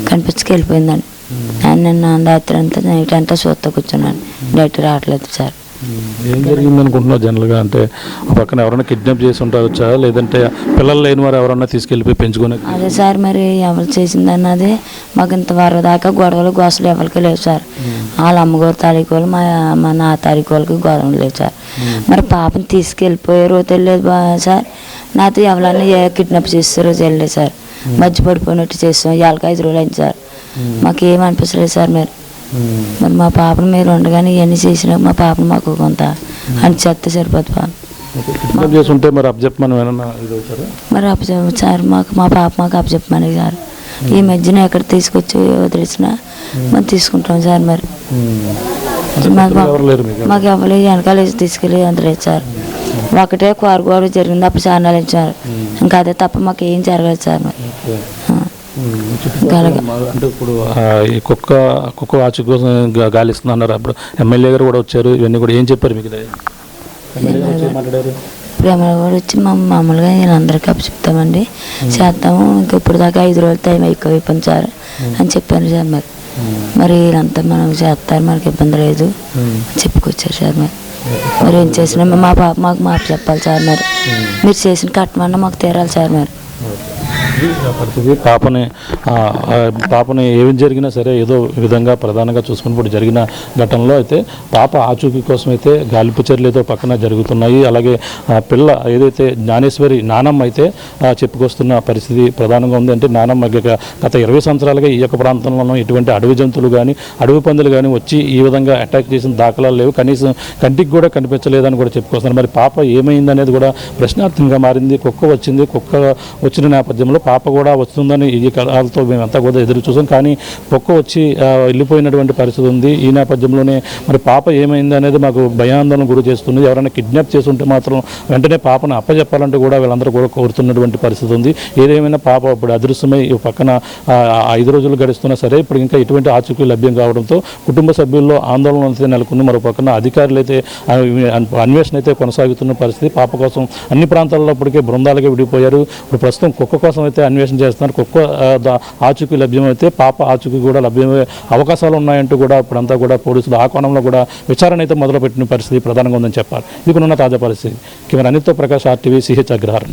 కనిపించుకు వెళ్ళిపోయిందండి. నిన్న రాత్రి అంతా నైట్ అంతా చూస్తూ కూర్చున్నాను. నైట్ రావట్లేదు సార్. ఏం జరిగింది అనుకుంటున్నావు జనరల్గా? అంటే ఆ పక్కన ఎవరైనా కిడ్నాప్ చేసి ఉంటారొచ్చా, లేదంటే పిల్లలు లేని వారు ఎవరన్నా తీసుకెళ్ళిపోయి పెంచుకునే? అదే సార్, మరి ఎవరు చేసింది అన్నది మాకు ఇంత వరకు దాకా గొడవలు గోసలు ఎవరికి లేవు సార్. వాళ్ళ అమ్మగారు తారీఖు వాళ్ళు మా నా తారీఖు వాళ్ళకి గొడవలు లేవు సార్. మరి పాపని తీసుకెళ్ళిపోయారో తెలియదు సార్. నాతో ఎవరన్నా కిడ్నాప్ చేస్తారో తెలియదు సార్. మధ్య పడిపోయినట్టు చేస్తాం. వాళ్ళకి 5 రోజులు అయింది సార్. మాకేం అనిపించలేదు సార్. మరి మా పాపను మీరు ఉండగానే ఇవన్నీ చేసినా మా పాపను మాకు కొంత అని చెత్త సరిపోదు పాప. కిడ్నాప్ చేసి ఉంటే మరి అప్పచెప్పమని ఏమన్నా ఇది అవుతారా? మరి అప్పచెప్ప సార్, మా పాప మాకు అప్పచెప్పమని సార్. ఈ మధ్యన ఎక్కడ తీసుకొచ్చి వదిలేసినా మనం తీసుకుంటాం సార్. మరి మాకు ఎవరు వెనకాల తీసుకెళ్ళి అంత లేదు సార్. ఒకటే కోరుగోడ జరిగింది, అప్పుడు చాన్నాలు ఇచ్చారు. ఇంకా అదే తప్ప మాకు ఏం జరగలేదు సార్. అంటే ఇప్పుడు ఈ కుక్క ఆచు కోసం గాలిస్తున్నారు. అప్పుడు ఎమ్మెల్యే గారు కూడా వచ్చారు. ఇవన్నీ కూడా ఏం చెప్పారు మీకు? ప్రేమ కూడా వచ్చి మామూలుగా వీళ్ళందరికీ అప్పు చెప్తామండి, చేస్తాము. ఇంకా ఇప్పుడు దాకా 5 రోజులు టైం ఎక్కువైపోయింది సార్ అని చెప్పాను సార్. మరి వీళ్ళంతా మనం చేస్తారు, మనకి ఇబ్బంది లేదు చెప్పుకొచ్చారు సార్. మరి ఏం చేసినా మా పాప మాకు చెప్పాలి సార్. మరి మీరు చేసిన కట్టమన్నా మాకు తీరాలి సార్. మరి పరిస్థితి పాపని ఏమి జరిగినా సరే ఏదో విధంగా ప్రధానంగా చూసుకున్నప్పుడు జరిగిన ఘటనలో అయితే పాప ఆచూకీ కోసం అయితే గాలింపు చర్యలు అయితే పక్కన జరుగుతున్నాయి. అలాగే పిల్ల ఏదైతే జ్ఞానేశ్వరి నానమ్మ అయితే చెప్పుకొస్తున్న పరిస్థితి ప్రధానంగా ఉంది. అంటే నానమ్మ గత 20 సంవత్సరాలుగా ఈ యొక్క ప్రాంతంలో ఎటువంటి అడవి జంతువులు కానీ అడవి పందులు కానీ వచ్చి ఈ విధంగా అటాక్ చేసిన దాఖలాలు లేవు. కనీసం కంటికి కూడా కనిపించలేదని కూడా చెప్పుకొస్తున్నారు. మరి పాప ఏమైంది అనేది కూడా ప్రశ్నార్థంగా మారింది. కుక్క వచ్చిన నేపథ్యంలో పాప కూడా వస్తుందని ఈ కళాలతో మేమంతా కూడా ఎదురు చూసాం. కానీ కుక్క వచ్చి వెళ్ళిపోయినటువంటి పరిస్థితి ఉంది. ఈ నేపథ్యంలోనే మరి పాప ఏమైంది అనేది మాకు భయాందోళన గురి చేస్తుంది. ఎవరైనా కిడ్నాప్ చేస్తుంటే మాత్రం వెంటనే పాపను అప్పచెప్పాలంటే కూడా వీళ్ళందరూ కూడా కోరుతున్నటువంటి పరిస్థితి ఉంది. ఏదేమైనా పాప ఇప్పుడు అదృశ్యమై పక్కన 5 రోజులు గడుస్తున్నా సరే ఇప్పుడు ఇంకా ఎటువంటి ఆచూకీ లభ్యం కావడంతో కుటుంబ సభ్యుల్లో ఆందోళన అయితే నెలకొంది. మరో పక్కన అధికారులు అయితే అన్వేషణ అయితే కొనసాగుతున్న పరిస్థితి. పాప కోసం అన్ని ప్రాంతాల్లో ఇప్పటికే బృందాలుగా విడిపోయారు. ఇప్పుడు ప్రస్తుతం కుక్క కోసం అయితే అన్వేషణ చేస్తున్నారు. కుక్క ఆచూకీ లభ్యమైతే పాప ఆచూకీ కూడా లభ్యమయ్యే అవకాశాలు ఉన్నాయంటూ కూడా ఇప్పుడంతా కూడా పోలీసులు ఆ కోణంలో కూడా విచారణ అయితే మొదలుపెట్టిన పరిస్థితి ప్రధానంగా ఉందని చెప్పాలి. ఇది ఉన్న తాజా పరిస్థితి. కెమెరా అనిల్తో ప్రకాష్, RTV, CH అగ్రహారం.